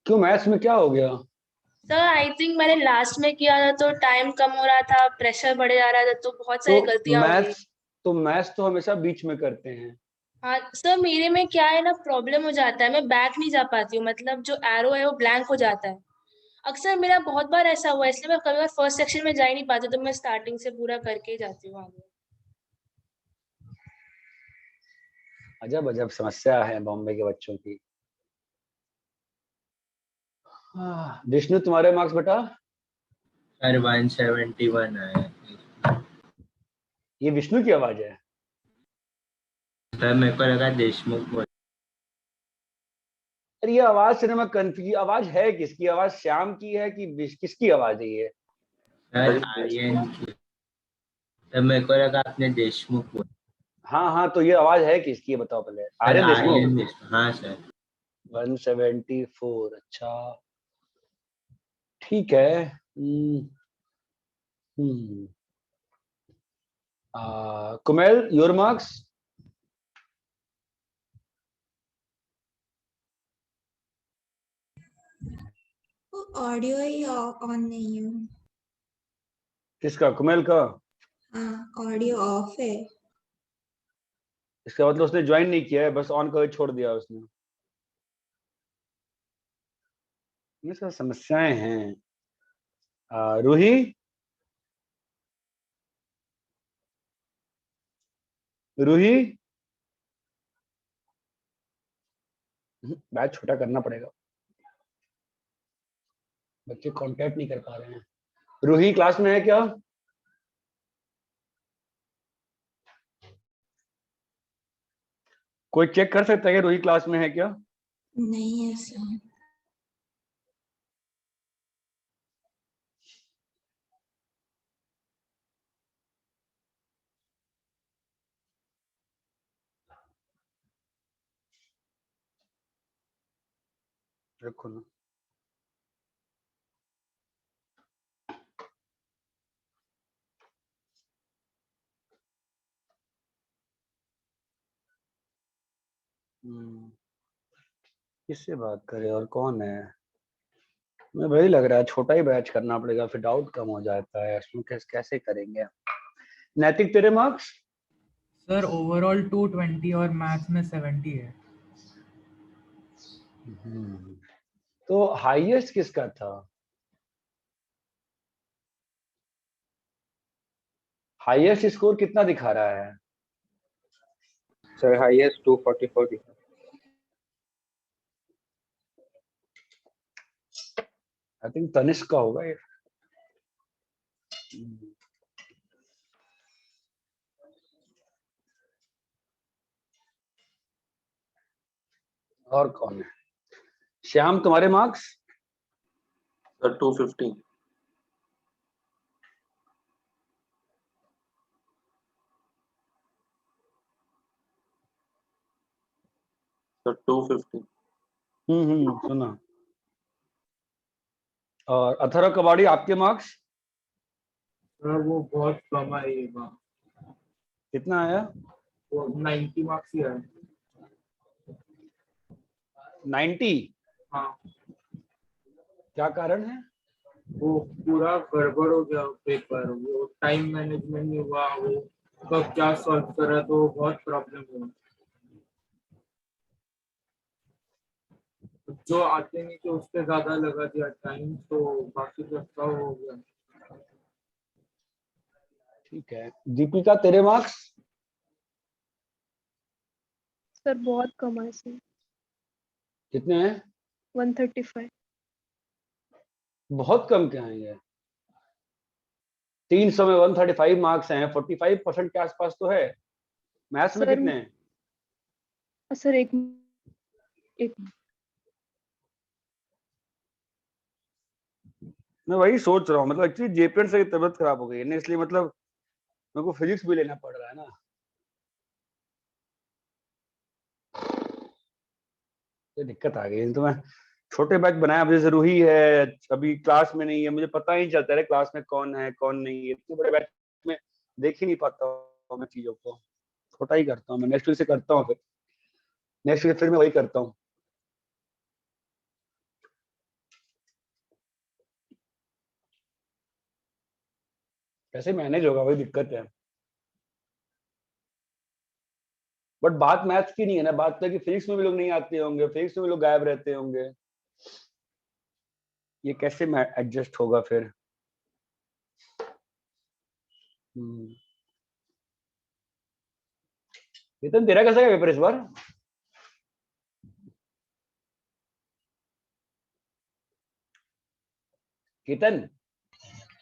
क्यों, मैथ्स में क्या हो गया? सर आई थिंक मैंने लास्ट में किया था तो टाइम कम हो रहा था, प्रेशर बढ़े जा रहा था, तो बहुत तो सारी गलतियां हो गई। मैथ्स तो हमेशा बीच में करते हैं। हाँ सर, मेरे में क्या है ना, प्रॉब्लम हो जाता है, मैं बैक नहीं जा पाती हूँ, मतलब जो एरो है वो ब्लैंक हो जाता है। अक्सर मेरा बहुत बार ऐसा हुआ है, इसलिए मैं कभी बार फर्स्ट सेक्शन में जा ही नहीं पाती, तो मैं स्टार्टिंग से पूरा करके ही जाती हूँ आगे। अजब अजब समस्या है बॉम्बे के बच्चों की। विष्णु, तुम्हारे मार्क्स बेटा? सर 171 है। ये विष्णु की आवाज है? सर मेरे को लगा देशमुख बोल। अरे ये आवाज से ना मैं कंफ्यूज, आवाज है किसकी? आवाज श्याम की है कि किसकी आवाज है ये? सर आर्यन की। सर मेरे को लगा आपने देशमुख बोल। हाँ हाँ, तो ये आवाज है किसकी, ये बताओ पहले। सर आर्यन आर्यन देशमुख। देशमुख, हाँ सर। 174, अच्छा ठीक है। हम्म कुमेल, योर मार्क्स? ऑडियो ही ऑन नहीं है। किसका, कुमेल का? हाँ, ऑडियो ऑफ है। इसका मतलब उसने ज्वाइन नहीं किया है, बस ऑन करके छोड़ दिया उसने। ये सब समस्याएं हैं। रूही? रूही, बैच छोटा करना पड़ेगा, बच्चे कांटेक्ट नहीं कर पा रहे हैं। रूही क्लास में है क्या? कोई चेक कर सकता है कि रूही क्लास में है क्या? नहीं है सर। रखो ना। किससे बात करें और कौन है? मैं वही लग रहा है छोटा ही बैच करना पड़ेगा, फिर डाउट कम हो जाता है इसमें। कैसे करेंगे? नैतिक, तेरे मार्क्स? सर ओवरऑल 220 और मैथ्स में 70 है। तो हाईएस्ट किसका था? हाईएस्ट स्कोर कितना दिखा रहा है? सर हाईएस्ट 244 दिखा। आई थिंक तनिष्क का होगा ये। और कौन है? श्याम, तुम्हारे मार्क्स? सर 250। सर 250। सुना। और अथर्व कबाड़ी, आपके मार्क्स? सर वो बहुत कम आएगा। कितना आया? वो 90 मार्क्स ही है। 90? हाँ, क्या कारण है? वो पूरा गड़बड़ हो गया पेपर, वो टाइम मैनेजमेंट नहीं हुआ, वो कब क्या सॉल्व करा, तो बहुत प्रॉब्लम हुआ। जो आते नहीं तो उससे ज्यादा लगा दिया टाइम, तो बाकी सबका हो गया। ठीक है। दीपिका, तेरे मार्क्स? सर बहुत कम है सर। कितने हैं? 135। बहुत कम क्या है ये? 300 में 135 मार्क्स हैं, 45% के आसपास तो है। मैथ्स में सर कितने हैं? सर एक मैं वही सोच रहा हूँ, मतलब एक्चुअली जेपीएन से तबीयत खराब हो गई है ना, इसलिए मतलब मेरे को फिजिक्स भी लेना पड़ रहा है ना। ये दिक्कत आ गई। तो मैं छोटे बैच बनाया, अब जैसे रूही है अभी क्लास में नहीं है, मुझे पता ही नहीं चलता है क्लास में कौन है कौन नहीं है। इतने बड़े बैच में देख ही नहीं पाता हूँ मैं चीजों को। छोटा ही करता हूँ मैं, नेक्स्ट वीक से करता हूँ, फिर नेक्स्ट वीक फिर मैं वही करता हूँ। कैसे मैनेज होगा, वही दिक्कत है। बट बात मैथ्स की नहीं है ना, बात तो है कि फिजिक्स में भी लोग नहीं आते होंगे, फिजिक्स में भी लोग गायब रहते होंगे, ये कैसे एडजस्ट होगा फिर। नितिन तेरा कैसा है पेपर इस बार? Ketan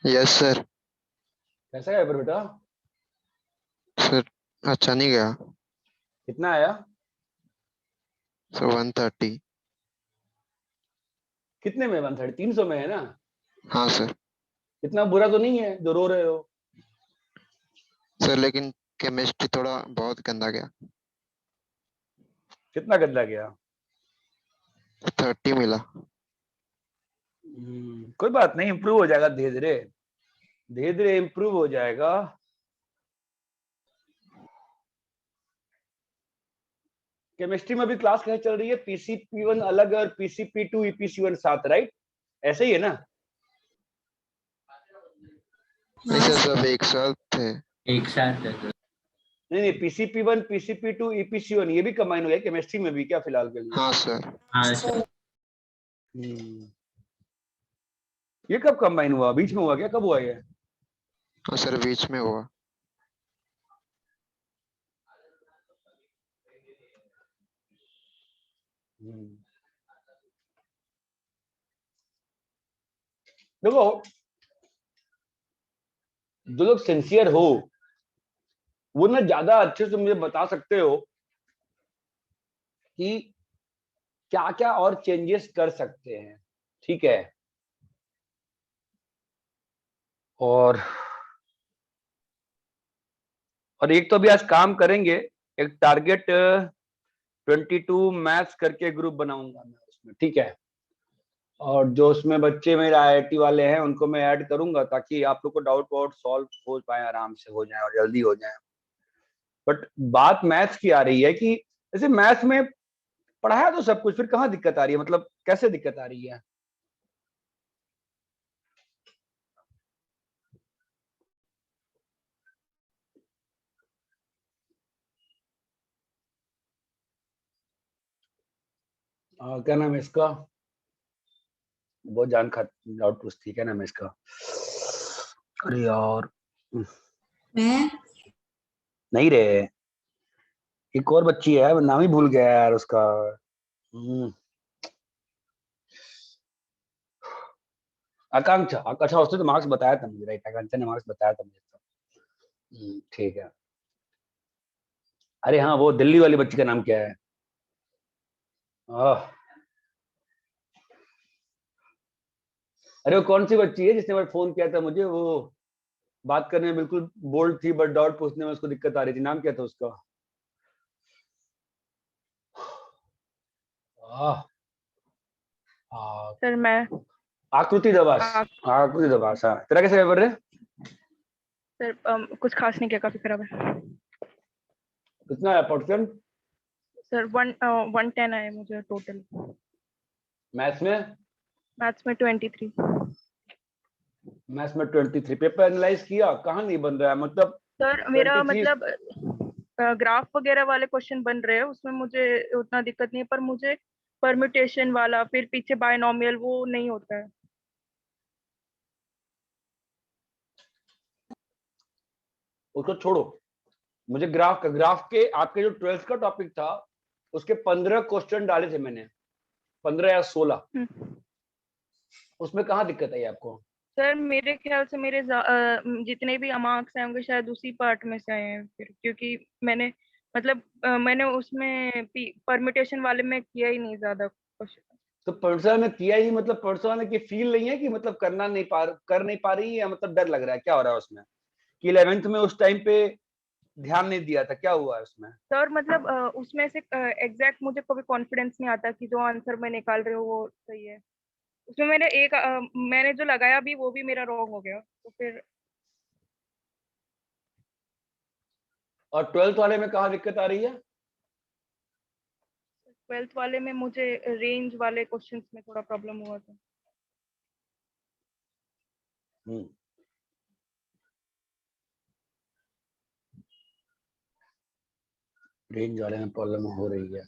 yes sir. कैसा है पेपर बेटा? सर अच्छा नहीं गया कितना आया? सर 130। कितने में? 130? 300 में है ना? हाँ सर। इतना बुरा तो नहीं है जो रो रहे हो? सर लेकिन केमिस्ट्री थोड़ा बहुत गंदा गया। कितना गंदा गया? 30 मिला। कोई बात नहीं, इम्प्रूव हो जाएगा धीरे धीरे, धीरे धीरे इम्प्रूव हो जाएगा। केमिस्ट्री में भी क्लास कैसे चल रही है? पीसीपी1 अलग और पीसीपी2 ईपीसी1 साथ, राइट? ऐसे ही है ना? नहीं सर सब एक साथ थे। एक साथ है सर। नहीं, पीसीपी1 पीसीपी2 ईपीसी1 ये भी कंबाइन हो गया केमिस्ट्री में भी क्या फिलहाल के लिए? हाँ सर। हाँ सर। ये कब कंबाइन हुआ? बीच में हुआ क्या? कब हुआ ये? हाँ सर बीच में हुआ। देखो, जो लोग सिंसियर हो वो ना ज्यादा अच्छे से मुझे बता सकते हो कि क्या क्या और चेंजेस कर सकते हैं, ठीक है? और एक तो अभी आज काम करेंगे, एक टारगेट 22 मैथ्स करके ग्रुप बनाऊंगा मैं उसमें, ठीक है? और जो उसमें बच्चे मेरे आईआईटी वाले हैं उनको मैं ऐड करूंगा ताकि आप लोग को डाउट सॉल्व हो पाए, आराम से हो जाए और जल्दी हो जाए। बट बात मैथ्स की आ रही है कि जैसे मैथ्स में पढ़ाया तो सब कुछ, फिर कहाँ दिक्कत आ रही है, मतलब कैसे दिक्कत आ रही है? क्या नाम है इसका? बहुत जान खा डाउट पूछती है, क्या नाम है इसका? अरे यार मैं नहीं रे, एक और बच्ची है, मैं नाम ही भूल गया यार उसका। आकांक्षा, आकांक्षा उसने तो मार्क्स बताया था मुझे, राइट? आकांक्षा ने मार्क्स बताया था मुझे तो। ठीक है। अरे हाँ, वो दिल्ली वाली बच्ची का नाम क्या है? अरे वो कौन सी बच्ची है जिसने बार फोन किया था मुझे, वो बात करने में बिल्कुल बोल्ड थी बट डाउट पूछने में उसको दिक्कत आ रही थी, नाम क्या था उसका? सर मैं आकृति दबास। आकृति दबास, हाँ। तेरा कैसे पेपर है? सर कुछ खास नहीं किया, काफी खराब है। कितना है परसेंट? सर 110 आए मुझे टोटल। मैथ्स में? मैथ्स में 23। मैथ्स में 23। पेपर एनालाइज किया? कहाँ नहीं बन रहा है मतलब? सर मेरा 23 मतलब ग्राफ वगैरह वाले क्वेश्चन बन रहे हैं, उसमें मुझे उतना दिक्कत नहीं है, पर मुझे परम्यूटेशन वाला फिर पीछे बायनोमियल वो नहीं होता है। उसको छोड़ो, मुझे ग्राफ के आपके जो 12th का टॉपिक था उसके 15 क्वेश्चन डाले थे मैंने, 15 या 16। उसमें कहाँ दिक्कत आई आपको? सर मेरे ख्याल से मेरे जितने भी मार्क्स आए होंगे शायद उसी पार्ट में से आए हैं फिर, क्योंकि मैंने मतलब मैंने उसमें परम्यूटेशन वाले में किया ही नहीं ज्यादा क्वेश्चन। तो परसों में किया ही मतलब परसों में की फील नहीं है कि मतलब कर नहीं पा रही है, मतलब डर लग रहा है, क्या हो रहा है उसमें? कि 11th में उस टाइम पे ध्यान नहीं दिया था, क्या हुआ है उसमें? सर मतलब उसमें से एग्जैक्ट मुझे कभी कॉन्फिडेंस नहीं आता कि जो आंसर मैं निकाल रही हूँ वो सही है। उसमें मैंने जो लगाया भी वो भी मेरा रॉन्ग हो गया, तो फिर। और 12th वाले में कहाँ दिक्कत आ रही है? 12th वाले में मुझे रेंज वाले क्वेश्चंस में थोड़ा प्रॉब्लम हुआ था। रेंज वाले में प्रॉब्लम हो रही है।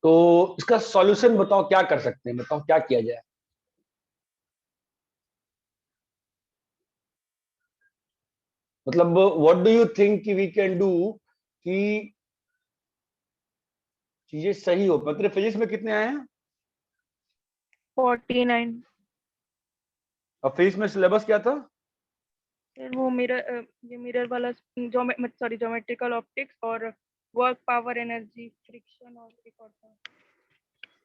तो इसका सॉल्यूशन बताओ, क्या कर सकते हैं, बताओ क्या किया जाए। मतलब व्हाट डू यू थिंक कि वी कैन डू कि चीजें सही हो। मतलब फिजिक्स में कितने आए हैं 49। और फिजिक्स में सिलेबस क्या था? फिर वो ये मिरर वाला ज्योमेट्रिकल ऑप्टिक्स और वर्क पावर एनर्जी फ्रिक्शन और एक और था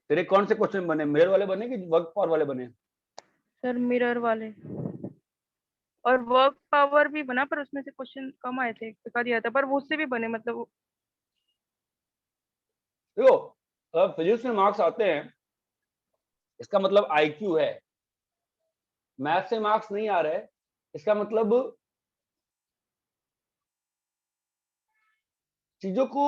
तेरे कौन से क्वेश्चन बने, मिरर वाले बने कि वर्क पावर वाले बने? सर, मिरर वाले। और वर्क पावर भी बना, पर उसमें से क्वेश्चन कम आए थे, एक दिया था, पर वो उससे भी बने, मतलब देखो, अगर फिजिक्स में मार्क्स आते हैं इसका मतलब आईक्यू है। मैथ से मार्क्स नहीं आ रहे इसका मतलब चीजों को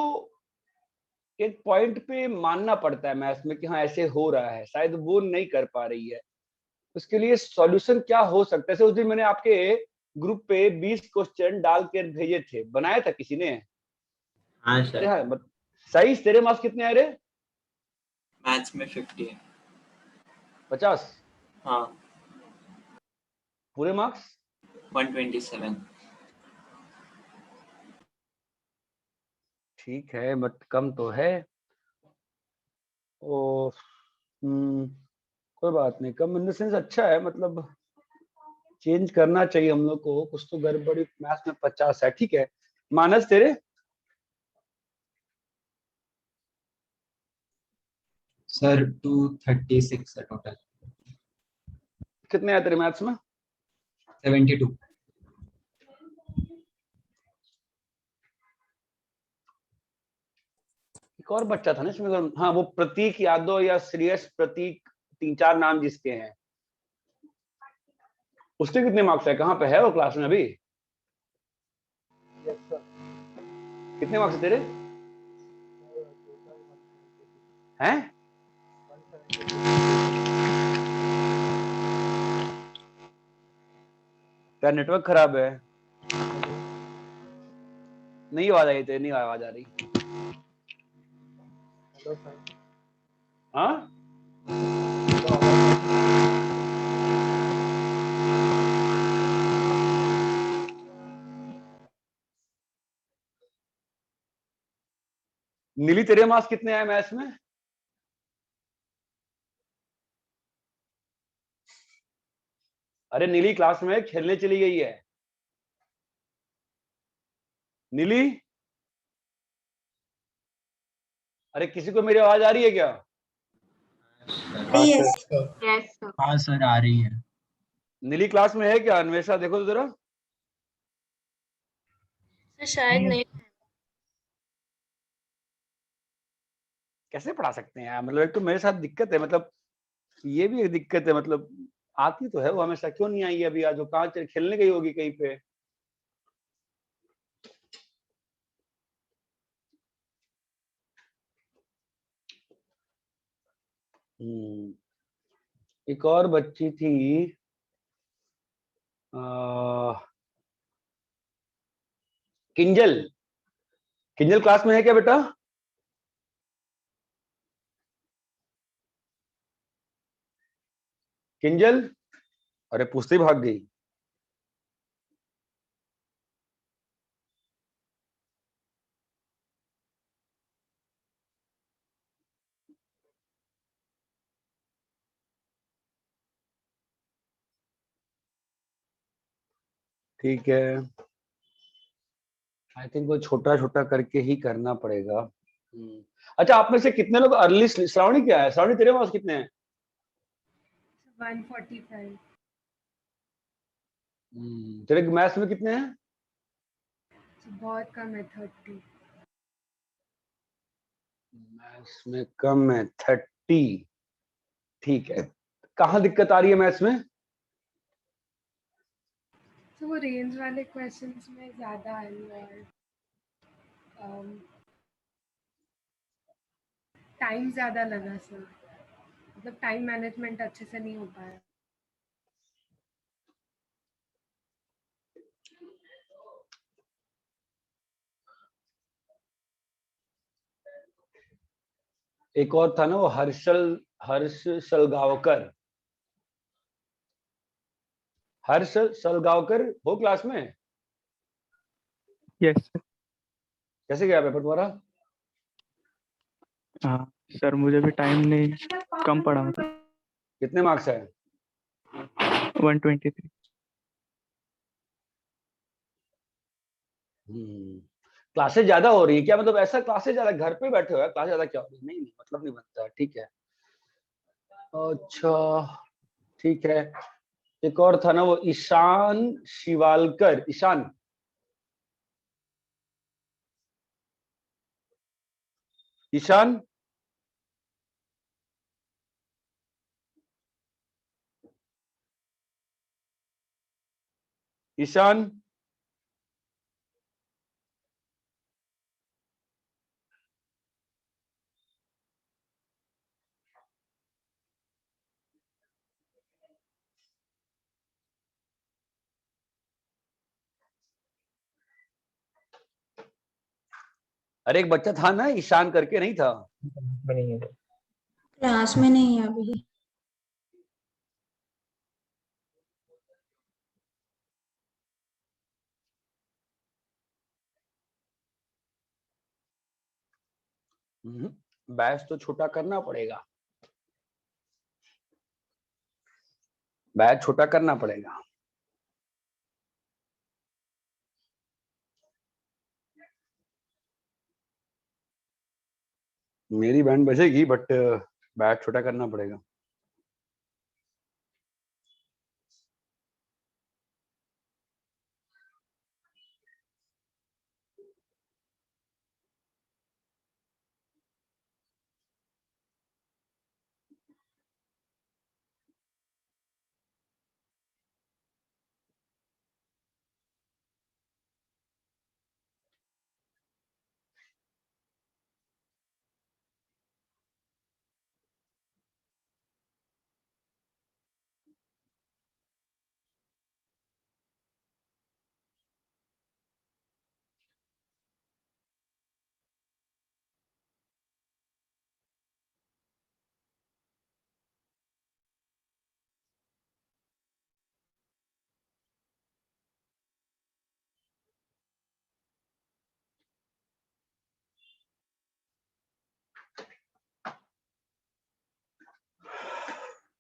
एक पॉइंट पे मानना पड़ता है मैथ्स में कि हाँ ऐसे हो रहा है, शायद वो नहीं कर पा रही है। उसके लिए सॉल्यूशन क्या हो सकता है? उस दिन मैंने आपके ग्रुप पे 20 क्वेश्चन डाल के भेजे थे, बनाया था किसी ने? हाँ अरे सर। हाँ, सही। तेरे मार्क्स कितने आए रे? मैथ्स में 50 है। 50? हाँ, पूरे मार्क्स 127। ठीक है, बट कम तो है। ओ, कोई बात नहीं, कम इन द सेंस अच्छा है, मतलब चेंज करना चाहिए हम लोग को। कुछ तो गड़बड़ी मैथ्स में 50 है, ठीक है। मानस तेरे सर 236 है टोटल। कितने आए तेरे मैथ्स में? 72। एक और बच्चा था ना इसमें, हाँ, वो प्रतीक यादव या श्रेयस प्रतीक, 3-4 नाम जिसके हैं। उसके कितने मार्क्स है? कहाँ पे है वो क्लास में अभी? कितने मार्क्स है तेरे? हैं? तेरा नेटवर्क खराब है, नहीं आवाज आई तेरी, नहीं आवाज आ रही। हाँ, नीली तेरे मार्क्स कितने आए मैथ्स में? अरे नीली क्लास में खेलने चली गई है। नीली, अरे किसी को मेरी आवाज आ रही है क्या? हाँ Yes. सर। Yes sir. हाँ सर, आ रही है। नीली क्लास में है क्या? अन्वेषा देखो तो जरा। सर शायद नहीं। कैसे पढ़ा सकते हैं यार, मतलब एक तो मेरे साथ दिक्कत है, मतलब ये भी एक दिक्कत है। मतलब आती तो है वो हमेशा, क्यों नहीं आई है अभी? आज वो कहाँ खेलने गई होगी कहीं पे। एक और बच्ची थी, किंजल। किंजल क्लास में है क्या बेटा? किंजल, अरे पूछते ही भाग गई। ठीक है, आई थिंक वो छोटा छोटा करके ही करना पड़ेगा। अच्छा, आप में से कितने लोग अर्ली, श्रावणी क्या है? श्रावणी तेरे पास कितने हैं? 145। तेरे मैथ्स में कितने हैं? बहुत कम है, 30। मैथ्स में कम है 30। ठीक है, कहाँ दिक्कत आ रही है मैथ्स में? तो वो रेंज वाले क्वेश्चंस में ज़्यादा आई और टाइम ज़्यादा लगा सर, मतलब टाइम मैनेजमेंट अच्छे से नहीं हो पाया। एक और था ना वो हर्ष सलगावकर। हर्ष सलगावकर हो क्लास में? Yes sir. कैसे गया पेपर तुम्हारा? हाँ सर, मुझे भी टाइम नहीं, कम पड़ा मतलब। कितने मार्क्स है? 123। क्लासेस ज्यादा हो रही है क्या? मतलब ऐसा क्लासेस ज्यादा, घर पे बैठे हो है, क्लास ज्यादा क्या हो रही है? नहीं मतलब नहीं बनता। ठीक है, अच्छा ठीक है। एक और था ना वो ईशान शिवालकर। ईशान, ईशान ईशान अरे एक बच्चा था ना ईशान करके, नहीं था? क्लास में नहीं है अभी। बैच तो छोटा करना पड़ेगा, बैच छोटा करना पड़ेगा। मेरी बैंड बजेगी बट बैच छोटा करना पड़ेगा।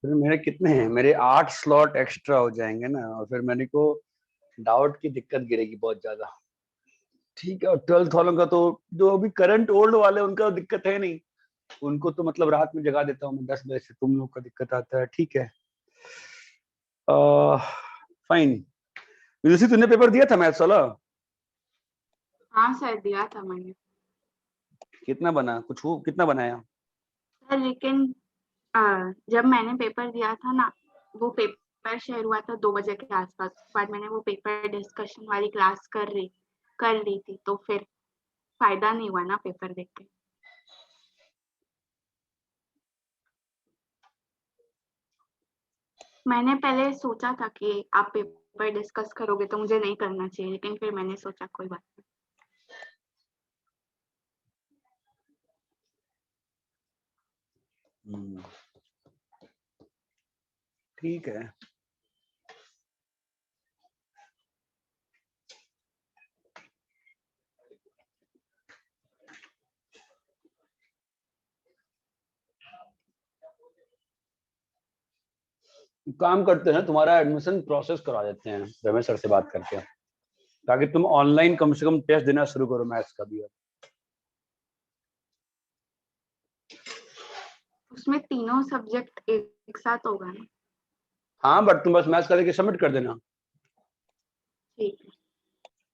फिर मेरे कितने हैं? मेरे 8 स्लॉट एक्स्ट्रा हो जाएंगे ना, और फिर मेरे को डाउट की दिक्कत गिरेगी बहुत ज्यादा। ठीक है, और 12th वालों का तो जो अभी करंट ओल्ड वाले उनका दिक्कत है नहीं, उनको तो मतलब रात में जगा देता हूँ मैं 10 बजे से। तुम लोग का दिक्कत आता है, ठीक है। फाइन। विदुषी तूने पेपर दिया था मैथ्स वाला? हाँ सर, दिया था मैंने। कितना बना? कुछ हो कितना बनाया? सर लेकिन जब मैंने पेपर दिया था ना, वो पेपर शेयर हुआ था 2 बजे के आसपास। उसके बाद मैंने वो पेपर डिस्कशन वाली क्लास कर ली थी, तो फिर फायदा नहीं हुआ ना पेपर देख के। मैंने पहले सोचा था कि आप पेपर डिस्कस करोगे तो मुझे नहीं करना चाहिए, लेकिन फिर मैंने सोचा कोई बात नहीं। ठीक है। काम करते हैं, तुम्हारा एडमिशन प्रोसेस करा देते हैं रमेश सर से बात करके, ताकि तुम ऑनलाइन कम से कम टेस्ट देना शुरू करो मैथ्स का भी। उसमें तीनों सब्जेक्ट एक साथ होगा ना? हाँ बट तुम बस मैथ्स का लेके सबमिट कर देना। ठीक है।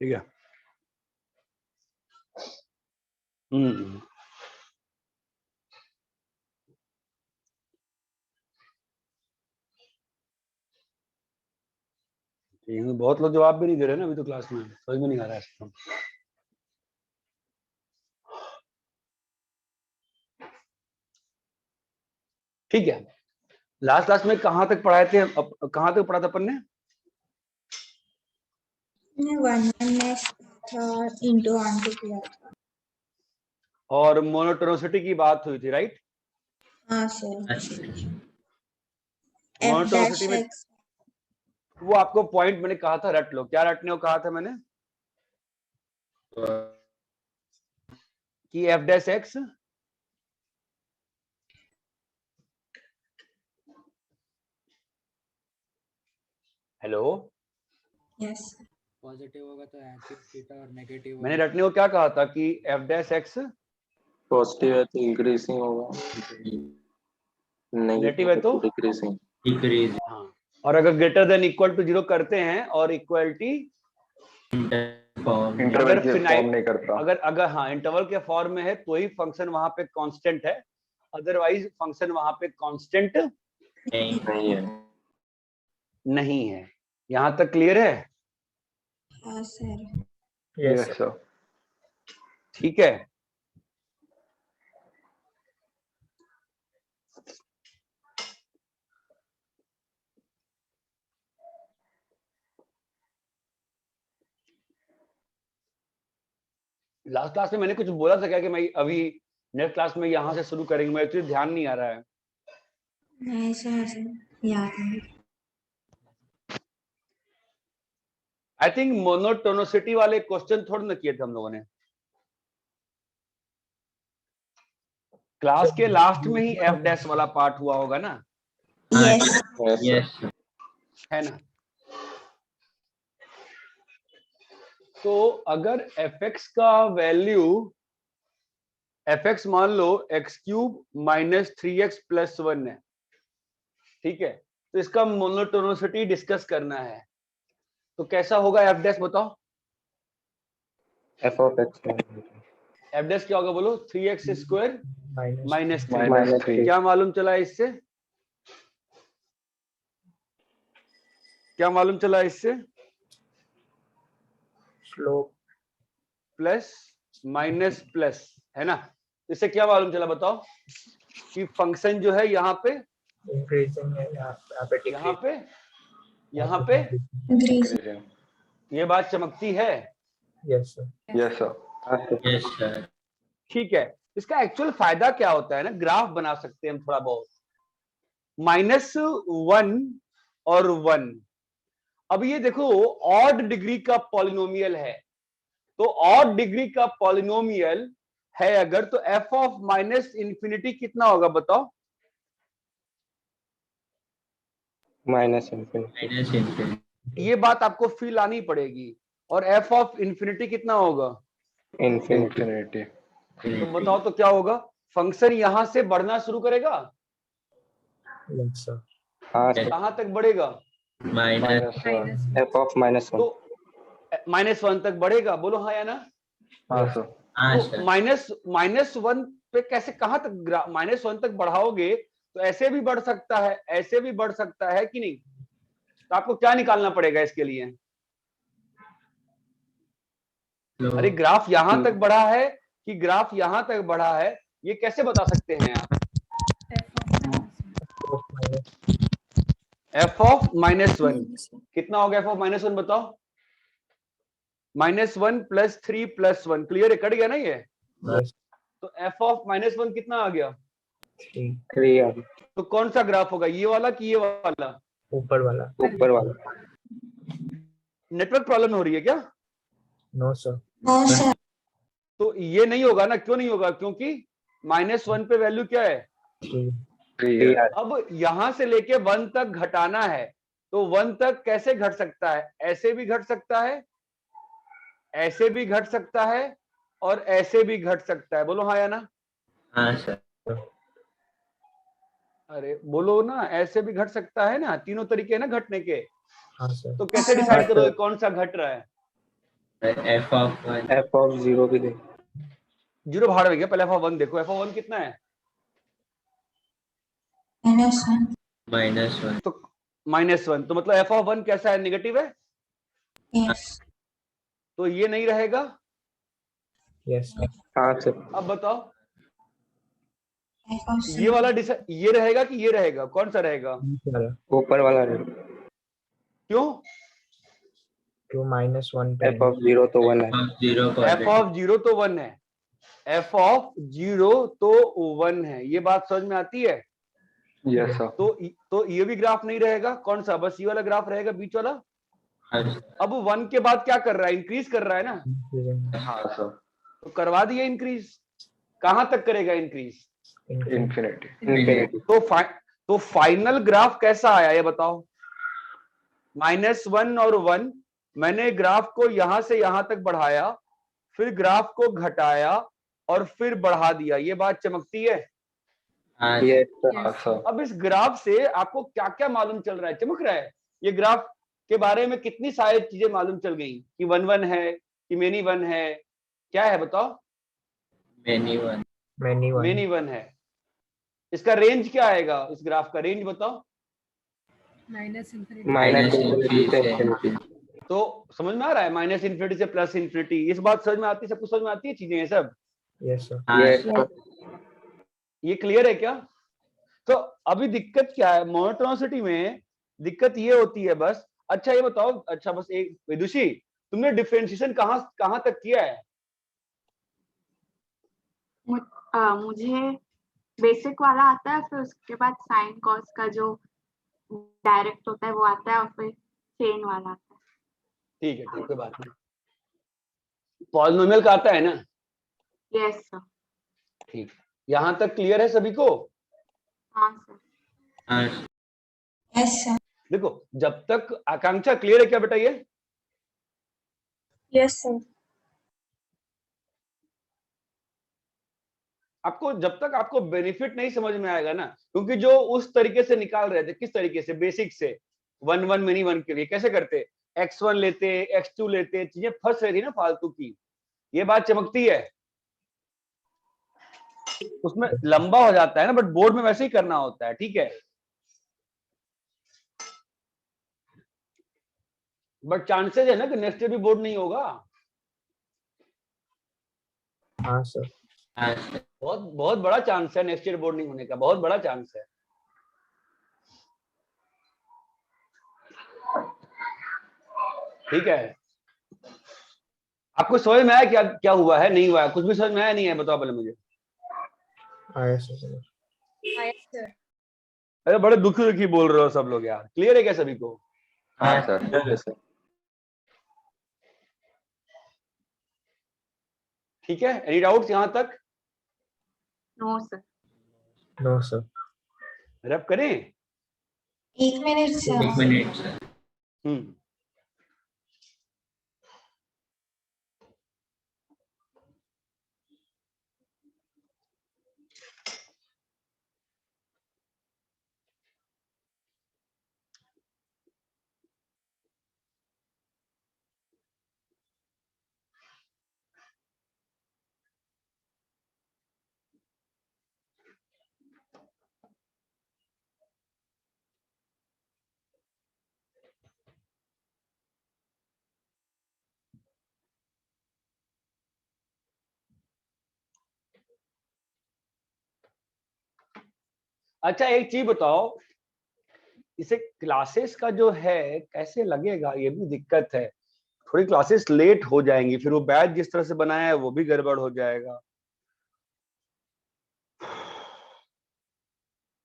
ठीक है। बहुत लोग जवाब भी नहीं दे रहे ना अभी तो क्लास में, समझ में नहीं आ रहा है। ठीक है, लास्ट क्लास में कहाँ तक पढ़ाए थे? कहाँ तक पढ़ा था अपन ने? इंटू आंटू किया था और मोनोटोनिसिटी की बात हुई थी, राइट? हाँ सर। अच्छा F मोनोटोनिसिटी dash में x वो आपको पॉइंट मैंने कहा था रट लो, क्या रटने को कहा था मैंने कि F dash x hello yes positive होगा तो थीटा और नेगेटिव मैंने रटने को क्या कहा था कि एफ डैश एक्स पॉजिटिव है तो इंक्रीजिंग होगा, नेगेटिव है तो डिक्रीजिंग। डिक्रीज हाँ, और अगर ग्रेटर देन इक्वल टू 0 करते हैं और इक्वलिटी फॉर्म अगर इंटरवल के फॉर्म नहीं करता। अगर अगर हाँ इंटरवल के फॉर्म में है तो ही फंक्शन वहां पे कांस्टेंट है, अदरवाइज फंक्शन वहां पे कांस्टेंट नहीं है। नहीं है। यहां तक क्लियर है? हाँ सर। Yes sir. ठीक है, लास्ट क्लास में मैंने कुछ बोला था क्या कि मैं अभी नेक्स्ट क्लास में यहां से शुरू करेंगे, मैं एक्चुअली ध्यान नहीं आ रहा है। नहीं सर याद है। आई थिंक मोनोटोनिसिटी वाले क्वेश्चन थोड़े ना किए थे हम लोगों ने, क्लास के लास्ट में ही एफ डैश वाला पार्ट हुआ होगा ना, यस यस है ना। तो अगर fx का वैल्यू fx मान लो x cube minus 3x plus 1 है, ठीक है, तो इसका मोनोटोनिसिटी डिस्कस करना है, तो कैसा होगा एफ डैश बताओ? F of x F dash क्या होगा बोलो? 3x square minus 3। -3 क्या मालूम चला इससे? क्या मालूम चला इससे? स्लोप प्लस माइनस प्लस, है ना। इससे क्या मालूम चला बताओ कि फंक्शन जो है यहाँ पे इंक्रीजिंग है, यहाँ पे यहाँ पे ये बात चमकती है। Yes sir. Yes sir. Yes sir ठीक है, इसका एक्चुअल फायदा क्या होता है ना, ग्राफ बना सकते हैं हम थोड़ा बहुत, -1 और 1। अब ये देखो ऑड डिग्री का पॉलिनोमियल है, तो ऑड डिग्री का पॉलिनोमियल है अगर, तो एफ ऑफ माइनस इंफिनिटी कितना होगा बताओ? Minus infinity. माइनस इंफिनिटी ये बात आपको फील आनी पड़ेगी। और एफ ऑफ इंफिनिटी कितना होगा? इंफिनिटी। तो बताओ तो क्या होगा? फंक्शन यहां से बढ़ना शुरू करेगा, यस सर। हाँ सर। कहां तक बढ़ेगा? माइनस एफ ऑफ -1 तो -1 तक बढ़ेगा, बोलो हाँ या ना? हाँ सर। हाँ तो सर -1 पे कैसे, कहां तक -1 तक बढ़ाओगे? तो ऐसे भी बढ़ सकता है, ऐसे भी बढ़ सकता है कि नहीं? तो आपको क्या निकालना पड़ेगा इसके लिए? अरे ग्राफ यहां तक बढ़ा है कि ग्राफ यहां तक बढ़ा है, ये कैसे बता सकते हैं आप? एफ ऑफ -1 कितना हो गया? एफ ऑफ -1 बताओ? -1 + 3 + 1, क्लियर है? कट गया ना ये? तो एफ ऑफ -1 कितना आ गया? 3। तो कौन सा ग्राफ होगा, ये वाला कि ये वाला? ऊपर वाला। ऊपर वाला। नेटवर्क प्रॉब्लम हो रही है क्या? No sir. तो ये नहीं होगा ना, क्यों नहीं होगा? क्योंकि -1 पे वैल्यू क्या है? 3। अब यहां से लेके 1 तक घटाना है, तो 1 तक कैसे घट सकता है? ऐसे भी घट सकता है, ऐसे भी घट सकता है, और ऐसे भी घट सकता है, बोलो हाँ या ना? हाँ सर अरे बोलो ना, ऐसे भी घट सकता है ना, तीनों तरीके हैं ना घटने के। हाँ सर। तो कैसे डिसाइड करोगे कौन सा घट रहा है? एफ ऑफ 0 भी दे। 0 भाड़ में गया, पहले एफ ऑफ 1 देखो, एफ ऑफ 1 कितना है? -1 तो -1, तो मतलब एफ ऑफ 1 कैसा है? नेगेटिव है। यस तो ये नहीं रहेगा। Yes sir. हाँ सर। अब बताओ ये वाला ये रहेगा कि ये रहेगा? कौन सा रहेगा? ऊपर वाला। क्यों? क्यों -1 एफ ऑफ 0 तो 1 है। जीरो एफ ऑफ 0 तो 1 है, एफ ऑफ 0 तो 1 है, ये बात समझ में आती है? Yes sir. तो ये भी ग्राफ नहीं रहेगा, कौन सा, बस ये वाला ग्राफ रहेगा बीच वाला। अब 1 के बाद क्या कर रहा है, इंक्रीज कर रहा है ना। हाँ सर। तो करवा दिया इंक्रीज, कहां तक करेगा इंक्रीज? इन्फिनिटी। तो फाइनल ग्राफ कैसा आया ये बताओ? -1 और 1, मैंने ग्राफ को यहां से यहां तक बढ़ाया, फिर ग्राफ को घटाया और फिर बढ़ा दिया, ये बात चमकती है? अब इस ग्राफ से आपको क्या क्या मालूम चल रहा है, चमक रहा है? ये ग्राफ के बारे में कितनी सारी चीजें मालूम चल गई कि 1 1 है कि मेनी 1 है, क्या है बताओ? मेनी 1 है। इसका रेंज क्या आएगा, इस ग्राफ का रेंज बताओ? -∞ तो समझ में आ रहा है, -∞ से +∞, इस बात समझ में आती है, सब कुछ समझ में आती है चीजें ये सब? Yes sir. ये क्लियर है क्या? तो अभी दिक्कत क्या है मोनोटोनिसिटी में? दिक्कत ये होती है बस। अच्छा ये बताओ, अच्छा बस एक विदुषी, तुमने डिफरेंशिएशन कहां तक किया है? मुझे बेसिक वाला आता है, फिर उसके बाद साइन कॉस का जो डायरेक्ट होता है वो आता है, और फिर चेन वाला आता है। ठीक है, कोई बात नहीं। पॉलिनोमियल का आता है ना? Yes sir. ठीक, यहां तक क्लियर है सभी को? हाँ सर। Yes sir. देखो, जब तक आकांक्षा क्लियर है क्या बेटा ये? Yes sir. आपको जब तक आपको बेनिफिट नहीं समझ में आएगा ना, क्योंकि जो उस तरीके से निकाल रहे थे, किस तरीके से, बेसिक से 1 1 मेनी 1 के लिए कैसे करते, x1 लेते, x2 लेते, चीजें फंस रही थी ना फालतू की, ये बात चमकती है? उसमें लंबा हो जाता है ना, बट बोर्ड में वैसे ही करना होता है, ठीक है? बट चांसेस है ना कि नेक्स्ट ईयर भी बोर्ड नहीं होगा। हाँ सर। बहुत बहुत बड़ा चांस है नेक्स्ट ईयर बोर्ड नहीं होने का, बहुत बड़ा चांस है। ठीक है, आपको समझ में आया क्या क्या हुआ है, नहीं हुआ है? कुछ भी समझ में आया नहीं है, बताओ पहले मुझे। आया सर। अरे बड़े दुखी दुखी बोल रहे हो सब लोग यार, क्लियर है क्या सभी को? हाँ सर। ठीक है, एनी डाउट्स यहां तक? No sir. No sir. Wrap करें? 1 मिनट सर। अच्छा एक चीज बताओ, इसे क्लासेस का जो है कैसे लगेगा, ये भी दिक्कत है। थोड़ी क्लासेस लेट हो जाएंगी, फिर वो बैच जिस तरह से बनाया है वो भी गड़बड़ हो जाएगा।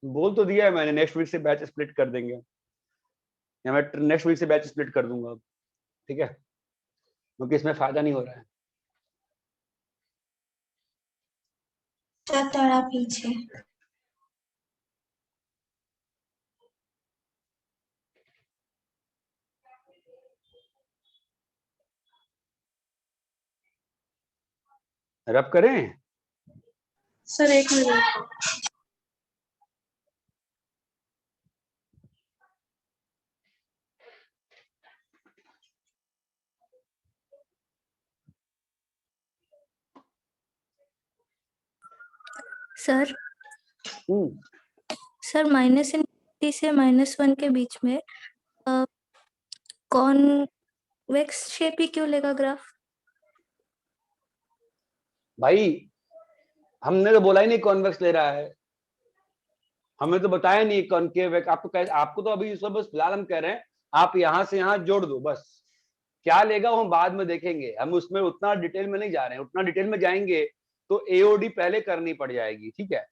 बोल तो दिया है मैंने, नेक्स्ट वीक से बैच स्प्लिट कर देंगे, या मैं नेक्स्ट वीक से बैच स्प्लिट कर दूंगा, ठीक है? क्योंकि इसमें फायदा नहीं हो रहा है। थोड़ा पीछे। रब करें सर 1 मिनट। सर सर -∞ से -1 के बीच में कॉन्वेक्स शेप ही क्यों लेगा ग्राफ? भाई हमने तो बोला ही नहीं कॉन्वेक्स ले रहा है, हमें तो बताया नहीं कॉनकेव है। आपको तो अभी सब बस फिलहाल हम कह रहे हैं आप यहां से यहां जोड़ दो, बस क्या लेगा वो हम बाद में देखेंगे, हम उसमें उतना डिटेल में नहीं जा रहे हैं। उतना डिटेल में जाएंगे तो एओडी पहले करनी पड़ जाएगी, ठीक है।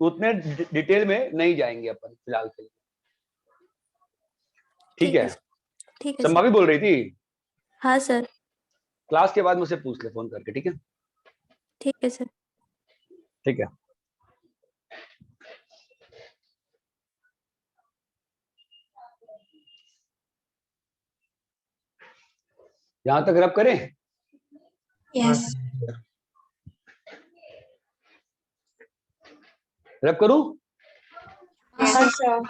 उतने डिटेल में नहीं जाएंगे अपन फिलहाल के लिए, ठीक है। ठीक है संभावी सर। बोल रही थी? हाँ सर। क्लास के बाद मुझसे पूछ ले फोन करके, ठीक है। ठीक है सर। ठीक है। यहां तक रब करें? यस। रब करूं? हाँ सर।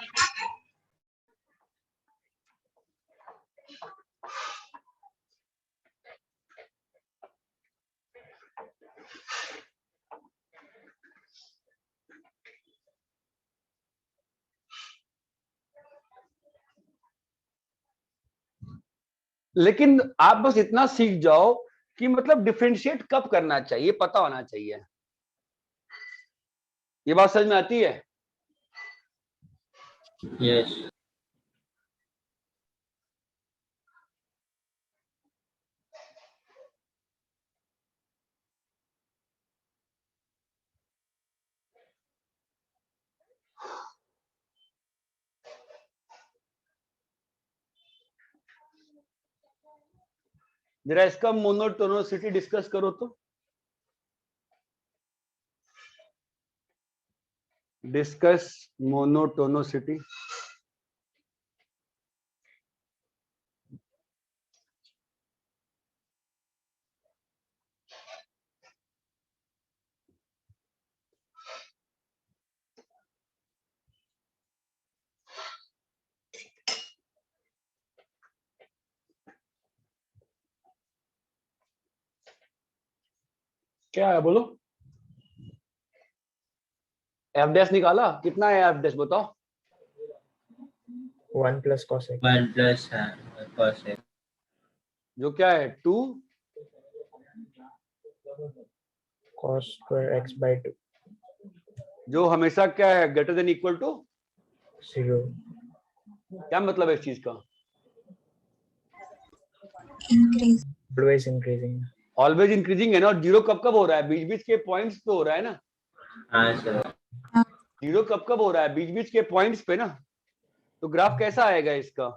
लेकिन आप बस इतना सीख जाओ कि मतलब डिफरेंशिएट कब करना चाहिए पता होना चाहिए। ये बात समझ में आती है? यस। जरा इसका मोनोटोनोसिटी डिस्कस करो तो। Discuss monotonicity. क्या है बोलो? एफ डैश निकाला? कितना है एफ डैश बताओ? 1 plus cos x। 1 plus cos x। जो क्या है 2 cos square x by 2। जो हमेशा क्या है ग्रेटर देन इक्वल टू 0। क्या मतलब है इस चीज का? Increase. Always increasing। Always increasing है ना। और जीरो कब कब हो रहा है? बीच बीच के पॉइंट्स पे हो रहा है ना। हाँ सर। जीरो कब कब हो रहा है? बीच बीच के पॉइंट्स पे ना। तो ग्राफ कैसा आएगा इसका?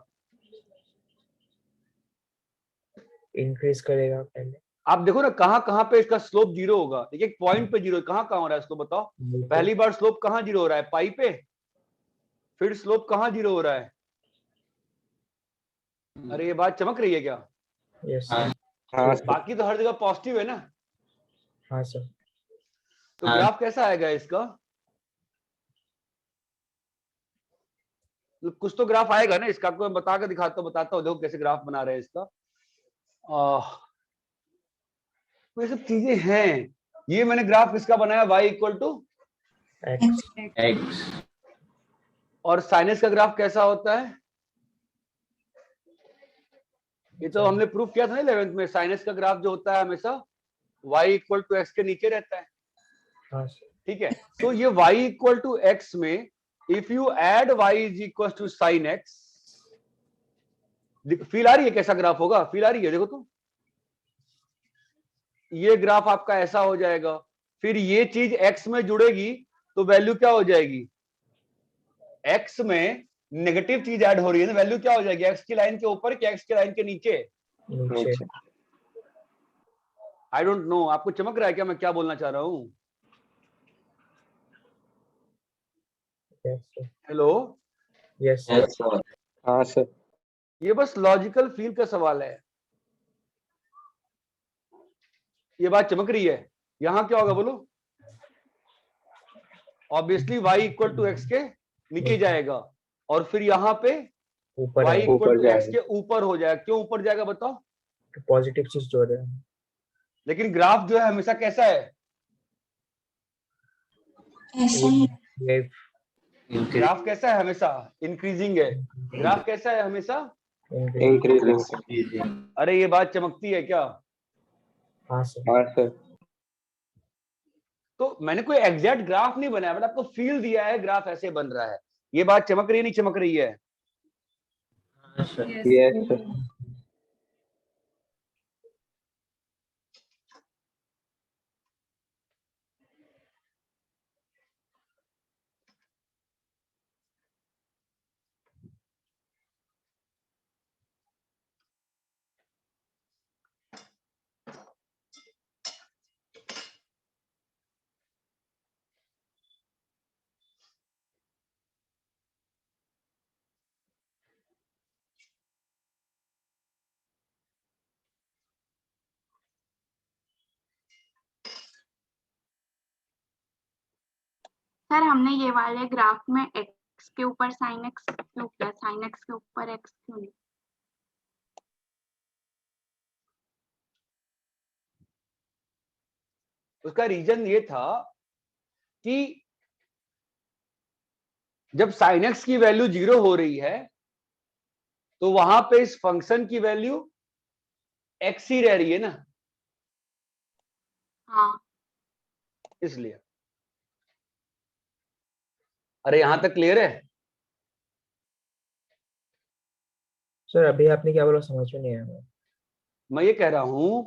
इंक्रीज करेगा पहले। आप देखो ना कहां पे इसका स्लोप जीरो होगा। देखिए एक पॉइंट पे जीरो कहां हो रहा है इसको बताओ। पहली बार स्लोप कहां जीरो हो रहा है? पाई पे। फिर स्लोप कहां जीरो हो रहा है? अरे ये बात चमक रही है क्या? यस। हाँ बाकी तो हर जगह पॉजिटिव है ना। हाँ सर। तो ग्राफ कैसा आएगा इसका? कुछ तो ग्राफ आएगा ना इसका। आपको मैं बता के बताता हूँ देखो कैसे ग्राफ बना रहे हैं इसका। तो ये सब चीजें हैं। ये मैंने ग्राफ इसका बनाया y इक्वल टू x। और साइनस का ग्राफ कैसा होता है? ये तो हमने प्रूफ किया था ना 11th में। साइनस का ग्राफ जो होता है हमेशा y इक्वल टू x के नीचे रहता है। हाँ ठीक है। तो ये y इक्वल टू x में if you add y is equal to sine x, feel आ रही है कैसा ग्राफ होगा? फील आ रही है? देखो तो ये ग्राफ आपका ऐसा हो जाएगा। फिर ये चीज x में जुड़ेगी तो वैल्यू क्या हो जाएगी? x में नेगेटिव चीज ऐड हो रही है ना, वैल्यू क्या हो जाएगी? x की लाइन के ऊपर कि x की लाइन के नीचे? I don't know. आपको चमक रहा है क्या मैं क्या बोलना चाह रहा हूं? हेलो। Yes sir. हाँ सर। ये बस लॉजिकल फील का सवाल है। ये बात चमक रही है? यहां क्या होगा बोलो? Obviously y equal to x के नीचे जाएगा और फिर यहाँ पे ऊपर y इक्वल टू x जाएगा। के ऊपर हो जाएगा। क्यों ऊपर जाएगा बताओ? पॉजिटिव चीज जोड़ रहे हैं। लेकिन ग्राफ जो है हमेशा कैसा है? ऐसा ही। ग्राफ कैसा है? हमेशा इंक्रीजिंग है। ग्राफ कैसा है? हमेशा इंक्रीजिंग। अरे ये बात चमकती है क्या? हाँ सर। हाँ सर। तो मैंने कोई एग्जैक्ट ग्राफ नहीं बनाया, मैंने आपको फील दिया है ग्राफ ऐसे बन रहा है। ये बात चमक रही है नहीं चमक रही है? Yes sir. सर हमने ये वाले ग्राफ में x के ऊपर sin x क्यों किया, sin x के ऊपर x क्यों नहीं? उसका रीजन ये था कि जब sin x की वैल्यू 0 हो रही है तो वहां पे इस फंक्शन की वैल्यू x ही रह रही है ना। हाँ इसलिए। अरे यहां तक क्लियर है? सर अभी आपने क्या बोला समझ में नहीं आया। मैं ये कह रहा हूं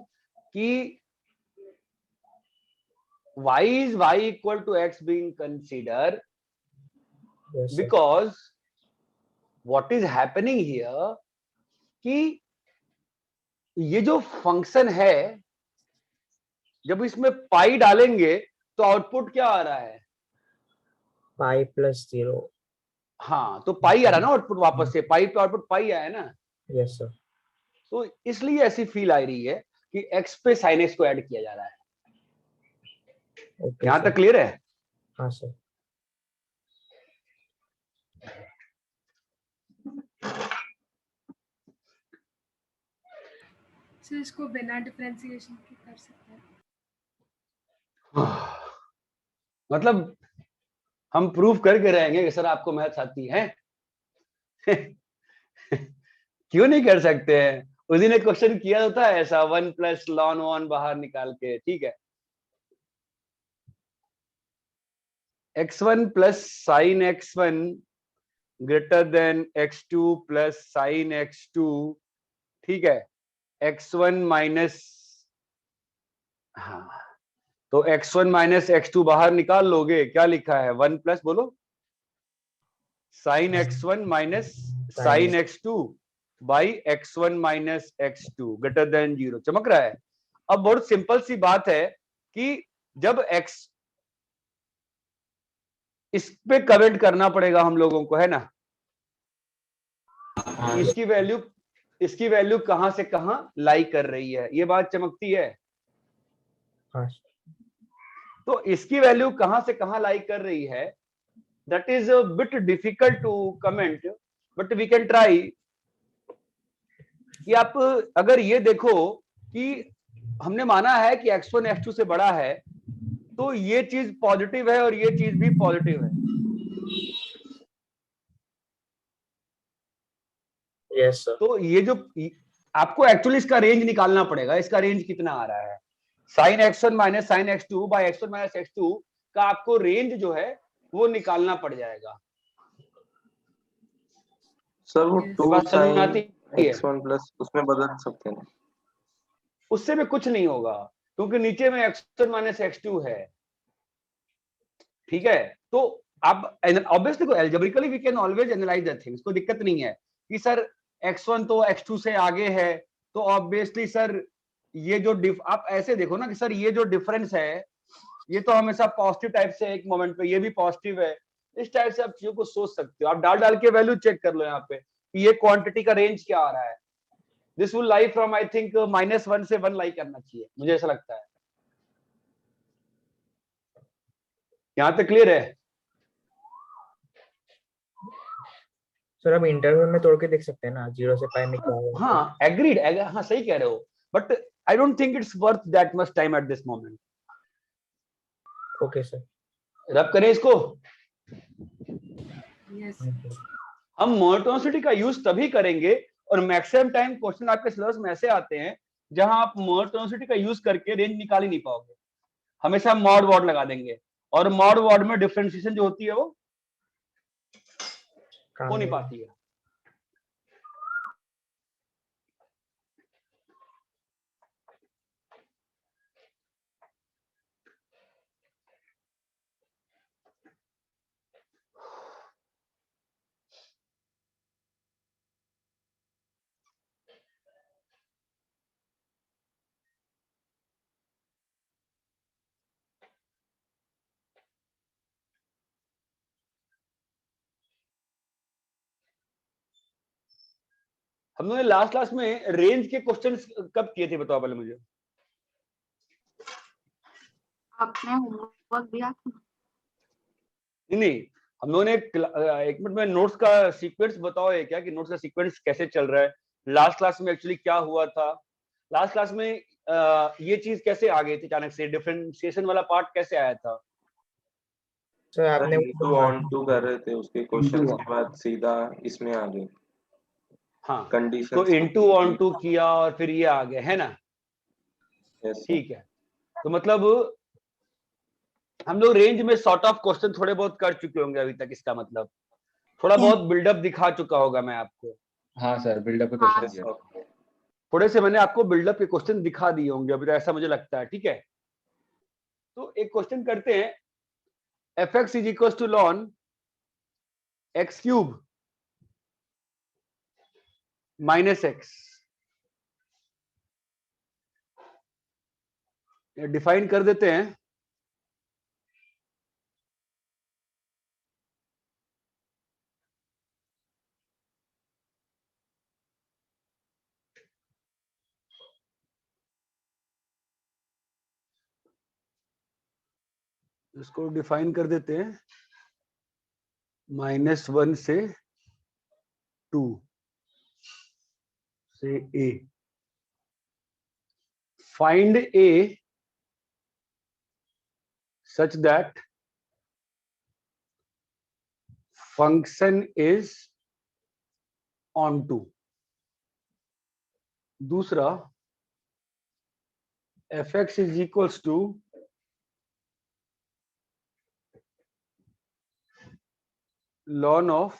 कि y is y equal to x being considered Yes, sir. because what is happening here कि ये जो फंक्शन है जब इसमें पाई डालेंगे तो आउटपुट क्या आ रहा है? Pi plus 0। हाँ, तो पाई आ रहा है ना आउटपुट, वापस से पाई पे आउटपुट पाई आया है ना। Yes sir. तो इसलिए ऐसी फील आ रही है कि x पे sin x को ऐड किया जा रहा है। ओके यहां सर। तक क्लियर है? हाँ सर। सर इसको बिना डिफरेंशिएशन के कर सकते हैं? मतलब हम प्रूफ करके रहेंगे कि सर आपको मैथ्स आती है। क्यों नहीं कर सकते हैं? उस दिन एक क्वेश्चन किया होता है ऐसा, 1 प्लस ln 1 बाहर निकाल के, ठीक है, x1 plus sign x1 greater than x2 plus sign x2, ठीक है, x1 माइनस, हाँ, तो x1 माइनस x2 बाहर निकाल लोगे, क्या लिखा है? 1 प्लस बोलो sine x1 minus sine x2 by x1 minus x2 greater than 0। चमक रहा है? अब बहुत सिंपल सी बात है कि जब x, इस पे कमेंट करना पड़ेगा हम लोगों को, है ना, इसकी वैल्यू कहां से कहां लाई कर रही है, ये बात चमकती है। हाँ। तो इसकी वैल्यू कहां से कहां लाई कर रही है, that is a bit difficult to comment, but we can try. कि आप अगर ये देखो कि हमने माना है कि x1 x2 से बड़ा है, तो ये चीज पॉजिटिव है और ये चीज भी पॉजिटिव है। Yes sir. तो ये जो आपको एक्चुअली इसका रेंज निकालना पड़ेगा, इसका रेंज कितना आ रहा है, sine x1 minus sine x2 by x1 minus x2 का आपको रेंज जो है वो निकालना पड़ जाएगा। सर वो 2 साइन है x1 प्लस उसमें बदल सकते हैं? उससे भी कुछ नहीं होगा क्योंकि नीचे में x1 माइनस x2 है, ठीक है। तो आप ऑब्वियसली को algebraically we can always analyze the things, कोई दिक्कत नहीं है कि सर x1 तो x2 से आगे है, तो ऑब्वियसली सर ये जो आप ऐसे देखो ना कि सर ये जो डिफरेंस है ये तो हमेशा पॉजिटिव टाइप से, एक मोमेंट पे ये भी पॉजिटिव है, इस टाइप से आप चीजों को सोच सकते हो। आप डाल के वैल्यू चेक कर लो यहाँ पे कि ये क्वांटिटी का रेंज क्या आ रहा है। This will lie from I think -1 से 1 लाई करना चाहिए, मुझे ऐसा लगता है। यहाँ तक क्लियर है? सर अब इंटरवल में तोड़ के देख सकते हैं ना, 0 से पाई में क्या होगा। हाँ एग्रीड, हाँ सही कह रहे हो, but I don't think it's worth that much time at this moment. Okay sir. रब करें इसको। यस। हम मोनोटोनिसिटी का यूज तभी करेंगे और मैक्सिमम टाइम क्वेश्चन आपके सिलेबस में ऐसे आते हैं जहां आप मोनोटोनिसिटी का यूज करके रेंज निकाल ही नहीं पाओगे, हमेशा मॉड वॉड लगा देंगे, और मॉड वॉड में डिफरेंशिएशन जो होती है वो हो नहीं पाती है। हम लोगों ने लास्ट क्लास में रेंज के क्वेश्चंस कब किए थे, बताओ पहले मुझे। आपने होमवर्क दिया था? नहीं, हम लोगों ने एक मिनट में नोट्स का सीक्वेंस बताओ ये क्या कि नोट्स का सीक्वेंस कैसे चल रहा है, लास्ट क्लास में एक्चुअली क्या हुआ था, लास्ट क्लास में ये चीज कैसे आ गई थी अचानक से, डिफरेंशिएशन वाला पार्ट कैसे आया था? सर आपने इनटू ऑन टू कर रहे थे, उसके क्वेश्चन के बाद सीधा इसमें आ गए। हाँ, कंडीशन तो इनटू ऑन टू किया और फिर ये आ गया है ना। ठीक है, तो मतलब हम लोग रेंज में सॉर्ट ऑफ क्वेश्चन थोड़े बहुत कर चुके होंगे अभी तक, इसका मतलब थोड़ा बहुत बिल्डअप दिखा चुका होगा मैं आपको। हाँ सर, बिल्डअप के हाँ क्वेश्चन दिए। थोड़े से मैंने आपको बिल्डअप के क्वेश्चन दिखा दिए होंगे अभी तो, ऐसा मुझे लगता है। ठीक है, तो एक क्वेश्चन करते हैं, f x is equal to lon x cube minus x, define कर देते हैं। इसको डिफाइन कर देते हैं -1 से 2 से a, find a such that function is onto। दूसरा, fx is equals to ln of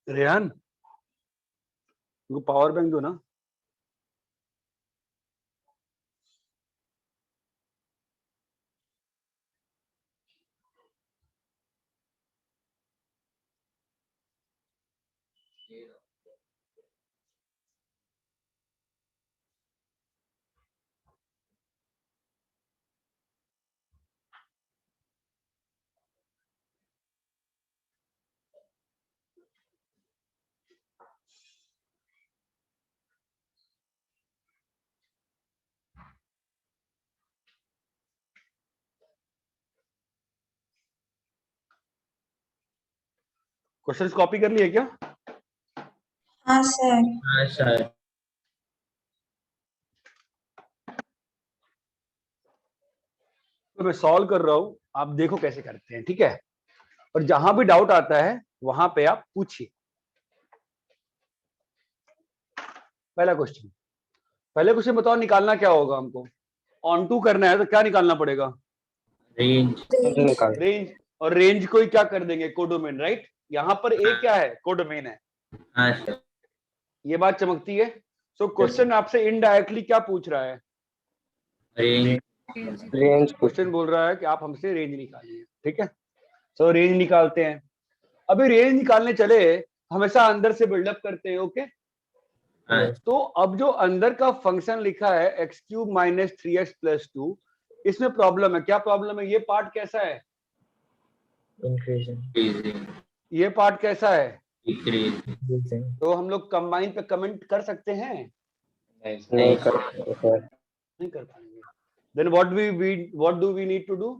Rehan उनको पावर बैंक दो ना। क्वेश्चंस कॉपी कर लिए क्या? हाँ सर। हाँ सर। तो मैं सॉल्व कर रहा हूं, आप देखो कैसे करते हैं, ठीक है? और जहां भी डाउट आता है वहां पे आप पूछिए। पहला क्वेश्चन बताओ, निकालना क्या होगा हमको? ऑन टू करना है तो क्या निकालना पड़ेगा? रेंज। और रेंज को ही क्या कर देंगे? Codomain, right? यहाँ पर ए क्या है? कोडोमेन है। हाँ सर। ये बात चमकती है। सो क्वेश्चन आपसे इनडायरेक्टली क्या पूछ रहा है? रेंज क्वेश्चन बोल रहा है कि आप हमसे रेंज निकालिए, ठीक है? सो रेंज निकालते हैं। अभी रेंज निकालने चले हमेशा अंदर से बिल्डअप करते हैं, ओके? तो अब जो अंदर का फंक्शन लिखा है x cube minus 3x plus 2, इसमें प्रॉब्लम है। क्या प्रॉब्लम है? ये पार्ट कैसा है? इंक्रीजिंग। ये पार्ट कैसा है? डिक्रीजिंग। तो हम लोग कंबाइन पे कमेंट कर सकते हैं? नहीं कर सकते। नहीं कर पाएंगे। Then what do we need to do?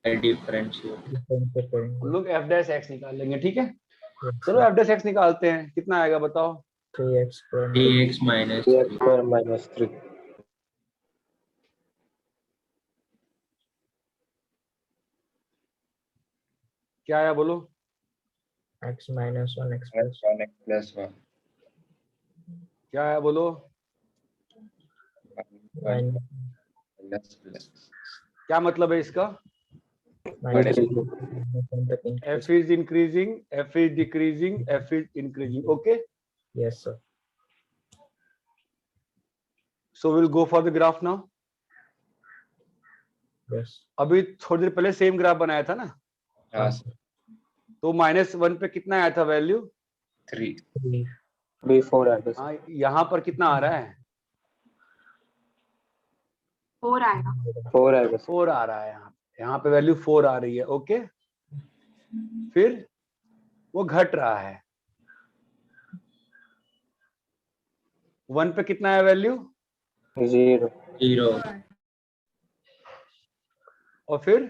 Differentiate. हम लोग f डैश x निकाल लेंगे, ठीक है? चलो f डैश x निकालते हैं। कितना आएगा बताओ? 3x minus 3। क्या आया बोलो? x minus 1 x plus 1। क्या आया बोलो? क्या मतलब है इसका? f is increasing, f is decreasing, f is increasing. Okay? Yes sir. So we'll go for the graph now. Yes. अभी थोड़ी देर पहले सेम ग्राफ बनाया था ना? हाँ सर। तो -1 पे कितना आया था वैल्यू? 3 4 आएगा। हाँ, यहाँ पर कितना आ रहा है? 4 आएगा। 4 आएगा। 4 आ रहा है। यहाँ पे वैल्यू 4 आ रही है, ओके? फिर वो घट रहा है। 1 पे कितना है वैल्यू? 0। और फिर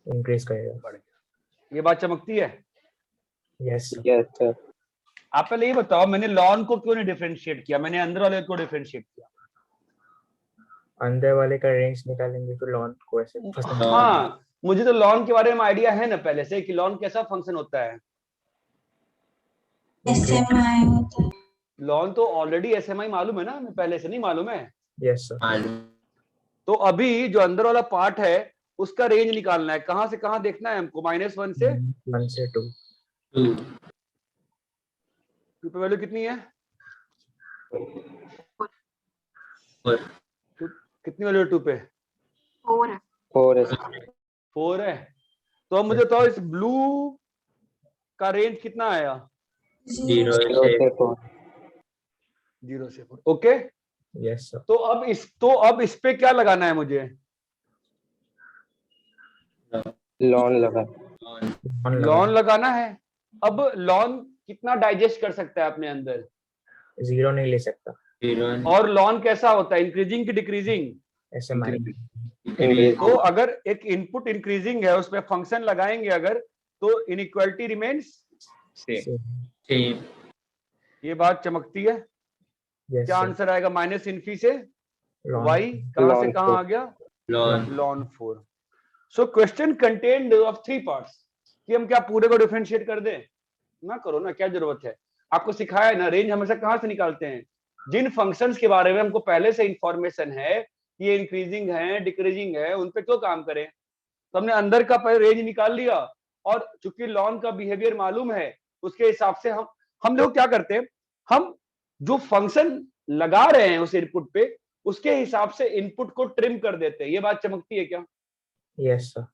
इंक्रीज करेगा। बढ़ गया। ये बात चमकती है? Yes sir. आप पहले ये बताओ, मैंने लॉन को क्यों नहीं डिफरेंशिएट किया? मैंने अंदर वाले को डिफरेंशिएट किया। अंदर वाले का रेंज निकालेंगे तो लॉन को ऐसे हाँ, मुझे तो लॉन के बारे में आइडिया है ना पहले से कि लॉन कैसा फंक्शन होता है। SMI होता है। लॉन तो ऑलरेडी SMI मालूम है ना, हमें पहले से नहीं मालूम है? Yes sir. तो अभी जो अंदर वाला पार्ट है उसका रेंज निकालना है। कहां से कहां देखना है हमको? -1 से 1 से 2। 2 पे वैल्यू कितनी है? कितनी वैल्यू 2 पे? 4 है। 4 है। 4 है। तो अब मुझे बताओ इस ब्लू का रेंज कितना आया? 0 से 4। 0 से 4। Okay, yes sir. तो अब इस पे क्या लगाना है मुझे? लॉन लगा। लॉन लगाना है। अब लॉन कितना डाइजेस्ट कर सकता है अपने अंदर? 0 नहीं ले सकता। 0 और लॉन कैसा होता है, इंक्रीजिंग की डिक्रीजिंग? SMI। तो अगर एक इनपुट इंक्रीजिंग है उसमें फंक्शन लगाएंगे अगर, तो इनइक्वालिटी रिमेन्स सेम। ये बात चमकती है। क्या आंसर आएगा? माइनस इन्फी से y कहां से कहां आ गया? ln 4। So question contained of 3 parts कि हम क्या पूरे को डिफरेंशिएट कर दें? ना करो ना, क्या जरूरत है? आपको सिखाया है ना, रेंज हमेशा कहां से निकालते हैं? जिन फंक्शंस के बारे में हमको पहले से इंफॉर्मेशन है, ये इंक्रीजिंग है डिक्रीजिंग है, उन पे क्यों काम करें? तो हमने अंदर का रेंज निकाल लिया, और चूंकि लॉन का बिहेवियर मालूम है उसके हिसाब से हम लोग क्या करते हैं, हम जो फंक्शन लगा रहे हैं उस इनपुट पे, उसके हिसाब से इनपुट को ट्रिम कर देते हैं। ये बात चमकती है क्या? Yes sir.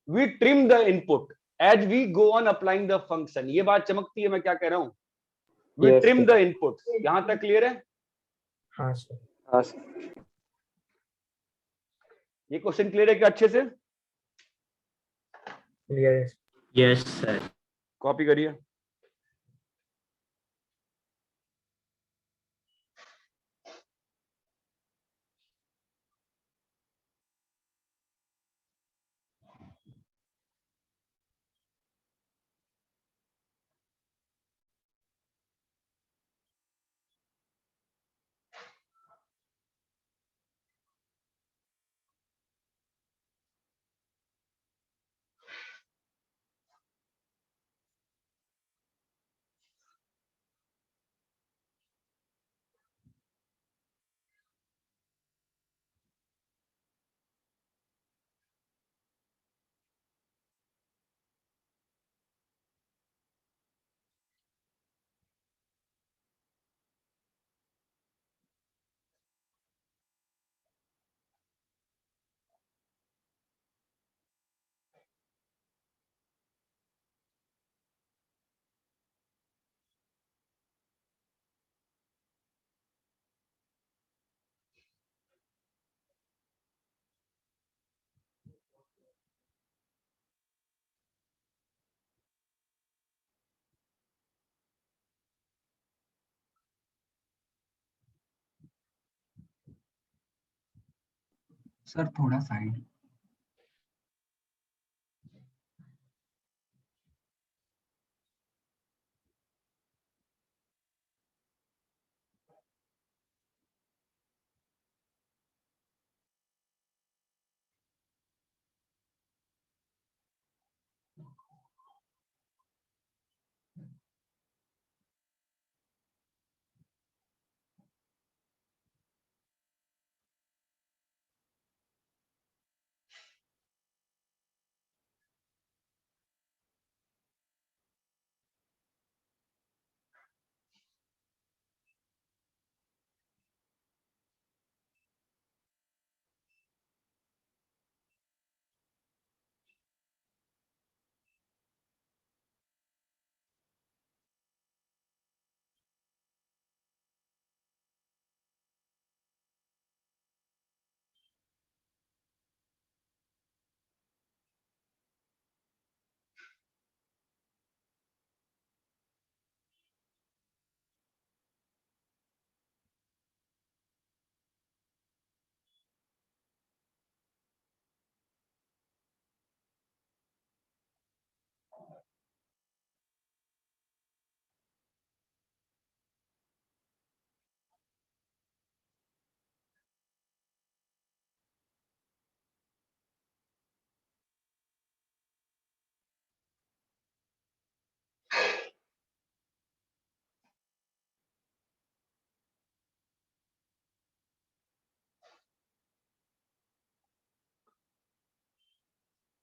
We trim the input as we go on applying the function. ये बात चमकती है मैं क्या कह रहा हूं? We trim the input. यहां तक क्लियर है? हाँ सर। हाँ सर। ये क्वेश्चन क्लियर है क्या अच्छे से? क्लियर है। Yes sir. कॉपी करिए। सर थोड़ा साइड।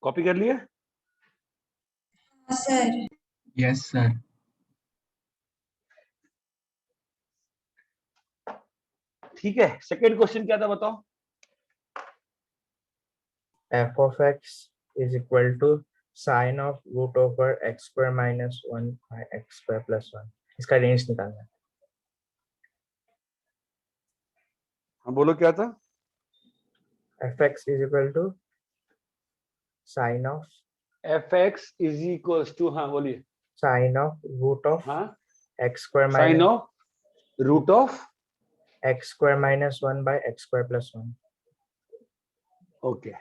कॉपी कर लिए? सर। Yes sir. ठीक है, सेकंड क्वेश्चन क्या था बताओ? f of x is equal to sin of root over x square minus 1 by x square plus 1. इसका रेंज निकालना है. हाँ बोलो क्या था? fx is equal to sin of fx is equals to, हाँ बोलिए. sin of root of हाँ x square sin minus of root of x square minus 1 by x square plus 1. Okay.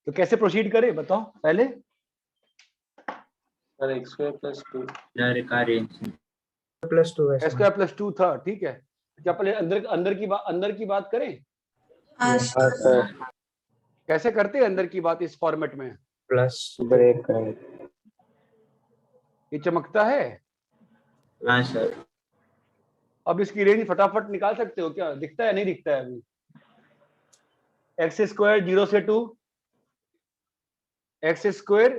तो कैसे प्रोसीड करें बताओ पहले. सर x स्क्वायर प्लस 2 का range plus 2 x square plus 2 था. ठीक है, क्या पहले अंदर की बात करें? हाँ सर. कैसे करते हैं अंदर की बात इस फॉर्मेट में? प्लस ब्रेक करें. ये चमकता है. हाँ सर. अब इसकी रेंज फटाफट निकाल सकते हो क्या? दिखता है नहीं दिखता है अभी? एक्स स्क्वायर 0 से 2, एक्स स्क्वायर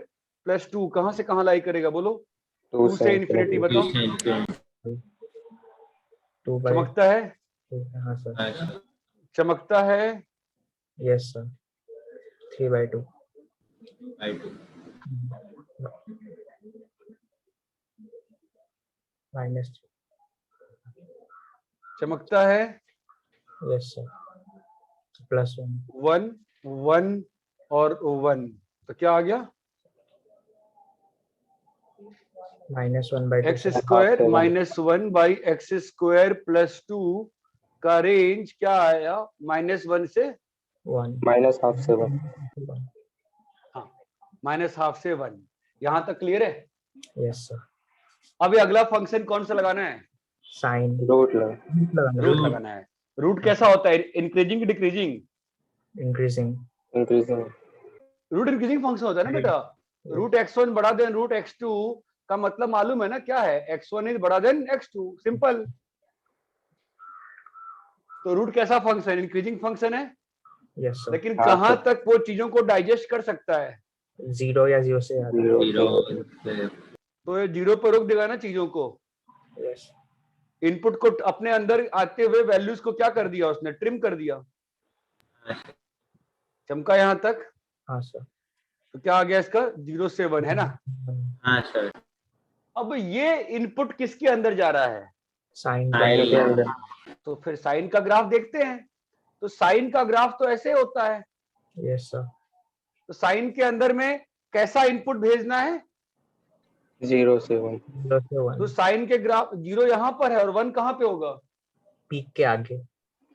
प्लस 2 कहां से कहां लाई करेगा बोलो? 2 से इन्फिनिटी. बताओ 2 by चमकता है. हाँ सर. चमकता है. Yes sir. 3 by 2 minus 3. चमकता है. Yes sir. प्लस 1 1 1 और 1 तो क्या आ गया? -1 by 2 x square minus 1 by x square plus 2 का रेंज क्या आया? -1 से 1 माइनस हाफ से 1. हाँ -1/2 से 1. यहाँ तक क्लियर है? Yes sir. अब ये अगला फंक्शन कौन सा लगाना है? साइन रूट रूट लगाना है. रूट कैसा होता है? Increasing decreasing? Increasing. Root increasing function होता है ना बेटा. रूट x1 बड़ा देन रूट x2 का मतलब मालूम है ना क्या है? x1 इज बड़ा देन x2. सिंपल. तो रूट कैसा फंक्शन? इंक्रीजिंग फंक्शन है. Yes sir. लेकिन कहां तक वो चीजों को डाइजेस्ट कर सकता है? 0 या 0 से ज्यादा. तो ये 0 पर रोक देगा ना चीजों को. यस. इनपुट को अपने अंदर आते हुए वैल्यूज को क्या कर दिया उसने? ट्रिम कर दिया. चमका यहां तक? हाँ सर. तो क्या आ गया इसका? 0 से 1 है ना. हाँ सर. अब ये इनपुट किसके अंदर जा रहा है? साइन के अंदर. तो फिर साइन का ग्राफ देखते हैं. तो साइन का ग्राफ तो ऐसे होता है. Yes sir. तो साइन के अंदर में कैसा इनपुट भेजना है? 0 से 1. तो साइन के ग्राफ 0 यहाँ पर है और 1 कहाँ पे होगा? पीक के आगे.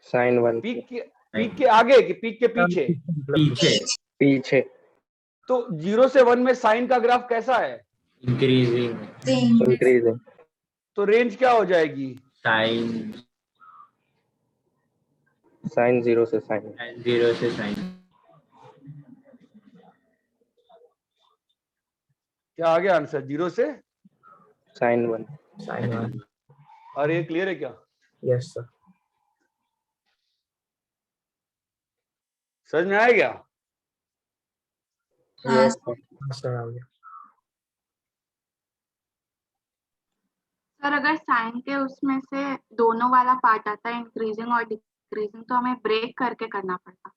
साइन 1 पीक के आगे कि पीक के पीछे? पीछे. तो 0 से 1 में साइन का ग्राफ कैसा है? इंक्रीजिंग. तो रेंज क्या हो जाएगी? साइन 0 से साइन. क्या आ गया आंसर? 0 से साइन 1. साइन 1. और ये क्लियर है क्या? Yes sir. समझ में आया क्या? हाँ सर आ गया. सर अगर साइन के उसमें से दोनों वाला पार्ट आता है इंक्रीजिंग और डिक्रीजिंग तो हमें ब्रेक करके करना पड़ता.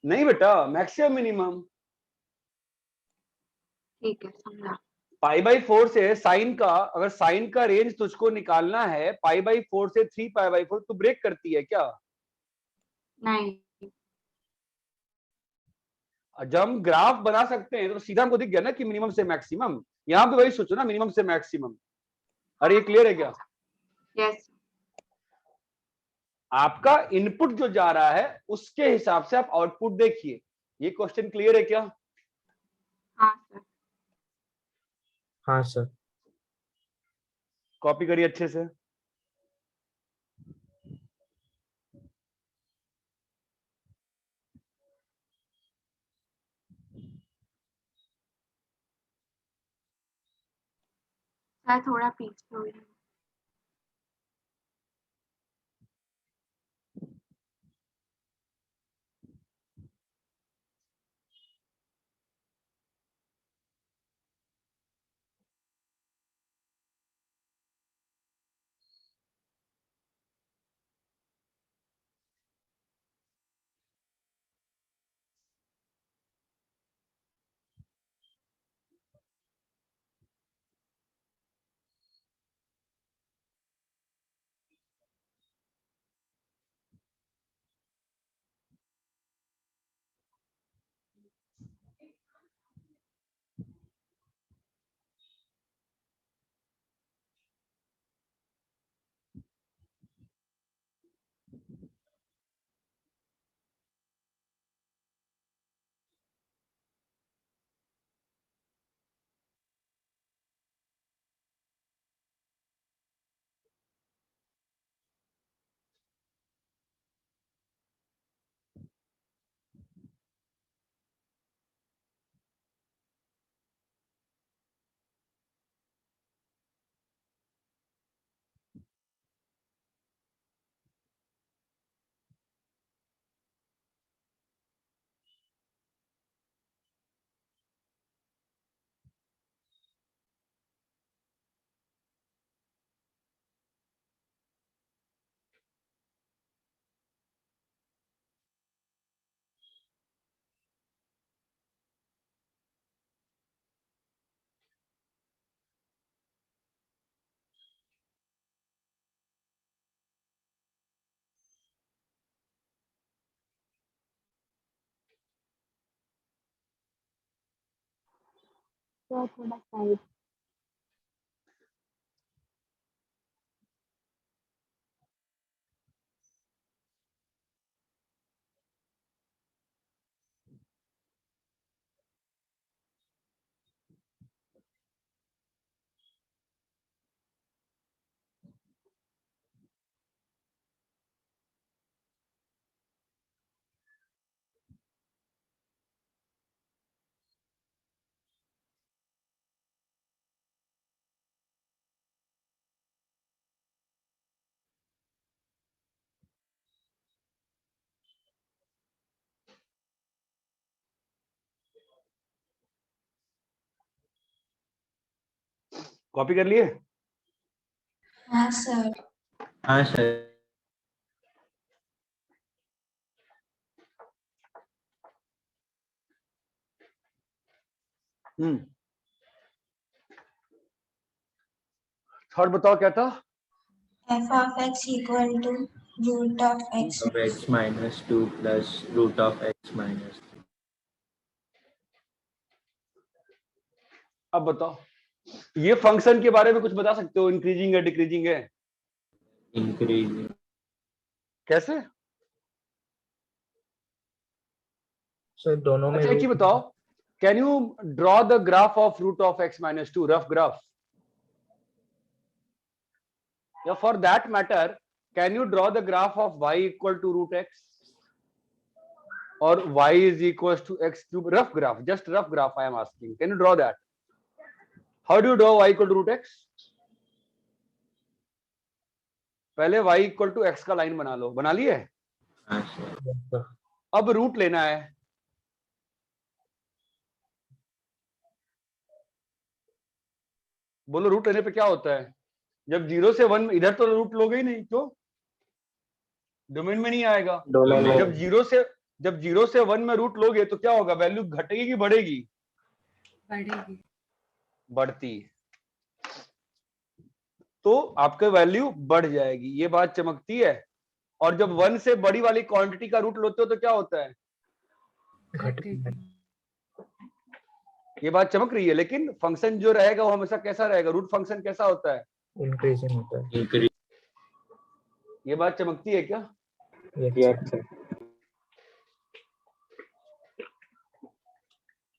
नहीं बेटा, मैक्सिमम मिनिमम. ठीक है समझा. π/4 से साइन का, अगर साइन का रेंज तुझको निकालना है π/4 से 3π/4 तो ब्रेक करती है क्या? नहीं. जब हम ग्राफ बना सकते हैं तो सीधा हमको दिख गया ना कि मिनिमम से मैक्सिमम. यहाँ पे वही सोचो ना, मिनिमम से मैक्सिमम. अरे ये क्लियर है क्या? यस. आपका इनपुट जो जा रहा है उसके हिसाब से आप आउटपुट देखिए. ये क्वेश्चन क्लियर है क्या? हाँ सर. हाँ सर. कॉपी करिए अच्छे से. सर थोड़ा पीछे हो गया. सर थोड़ा साइड। कॉपी कर लिए? हाँ सर। हाँ सर। थर्ड बताओ क्या था? f of x equal to root of x. of x minus 2 plus root of x minus 3. अब बताओ ये फंक्शन के बारे में कुछ बता सकते हो? इंक्रीजिंग है, डिक्रीजिंग है? इंक्रीजिंग। कैसे? सर दोनों में अच्छा एक चीज बताओ, can you draw the graph of root of x minus 2, rough graph? या for that matter can you draw the graph of y equal to root x और y is equals to x cube? Rough graph, just rough graph I am asking, can you draw that? How do you draw y equal to root x? पहले y equal to x का line बना लो, बना लिए? अब root लेना है, बोलो रूट लेने पे क्या होता है? जब 0 से 1 इधर तो रूट लोगे ही नहीं, क्यों? डोमेन में नहीं आएगा। जब 0 से 1 में रूट लोगे तो क्या होगा? वैल्यू घटेगी कि बढ़ेगी? बढ़ेगी। बढ़ती। तो आपका वैल्यू बढ़ जाएगी, ये बात चमकती है। और जब 1 से बड़ी वाली क्वांटिटी का रूट लेते हो तो क्या होता है? ये बात चमक रही है। लेकिन फंक्शन जो रहेगा वो हमेशा कैसा रहेगा? रूट फंक्शन कैसा होता है? इंक्रीजिंग होता है। ये बात चमकती है क्या? Yes.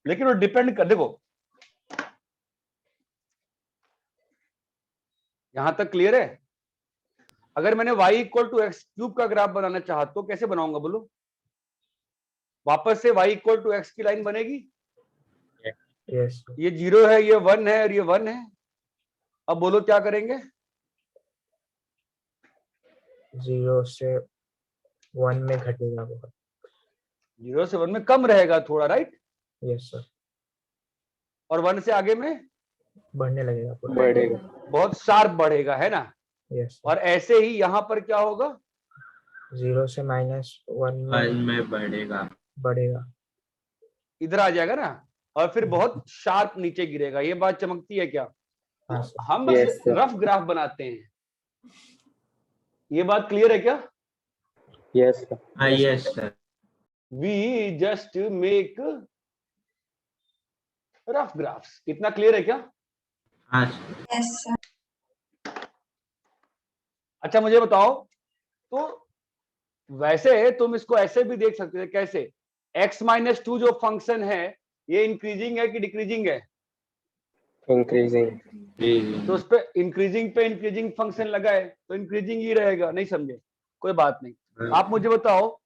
लेकिन वो डिपेंड कर, देखो यहां तक क्लियर है? अगर मैंने y equal to x cube का ग्राफ बनाना चाहा तो कैसे बनाऊंगा बोलो? वापस से y इक्वल टू एक्स की लाइन बनेगी? Yes. ये 0 है, ये 1 है और ये 1 है। अब बोलो क्या करेंगे? 0 से 1 में घटेगा बहुत। 0 से 1 में कम रहेगा थोड़ा, राइट? Yes sir. और 1 से आगे में बढ़ने लगेगा पूरा। बढ़ेगा, बहुत शार्प बढ़ेगा, है ना? यस। और ऐसे ही यहाँ पर क्या होगा? 0 से -1 में बढ़ेगा। इधर आ जाएगा ना, और फिर बहुत शार्प नीचे गिरेगा। ये बात चमकती है क्या? हाँ, हम बस रफ ग्राफ बनाते हैं। ये बात क्लियर है क्या? Yes yes sir. We just make rough graphs. इतना क्लियर है क्या? हाँ। Yes sir. अच्छा मुझे बताओ, तो वैसे तुम इसको ऐसे भी देख सकते थे, कैसे? x माइनस 2 जो फंक्शन है ये इंक्रीजिंग है कि डिक्रीजिंग है? इंक्रीजिंग। तो उस पे इंक्रीजिंग फंक्शन लगाए तो इंक्रीजिंग ही रहेगा। नहीं समझे? कोई बात नहीं। आप मुझे बताओ,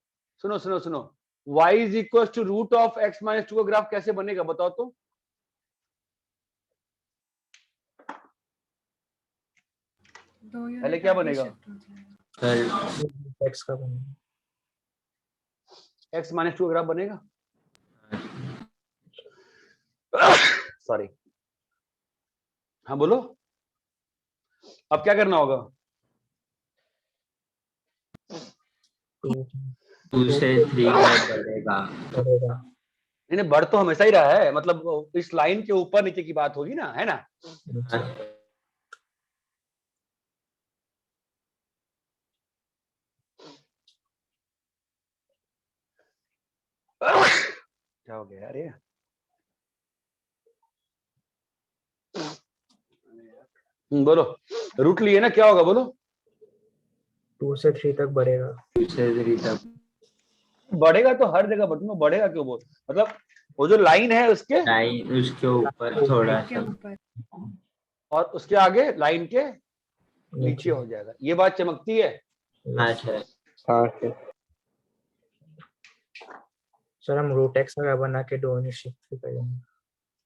सुनो सुनो सुनो, y is equal to root of x minus 2 का ग्राफ कैसे बनेगा बताओ तो? पहले क्या बनेगा? x का बनेगा। x माइनस 2 का ग्राफ बनेगा। सॉरी, हाँ बोलो, अब क्या करना होगा? 2 से 3 में बढ़ेगा। नहीं, बढ़ तो हमेशा ही रहा है, मतलब इस लाइन के ऊपर नीचे की बात होगी ना, है ना? क्या हो गया यार ये? बोलो, रूट लिए ना, क्या होगा बोलो? 2 से 3 तक बढ़ेगा। 2 से 3 तक बढ़ेगा तो हर जगह बढ़ूंगा, बढ़ेगा क्यों बोल, मतलब वो जो लाइन है उसके लाइन उसके ऊपर थोड़ा के सा ऊपर और उसके आगे लाइन के नीचे हो जाएगा। ये बात चमकती है? हाँ सर। हाँ सर हम रूट एक्स का बना के डोमेन शिफ्ट करेंगे।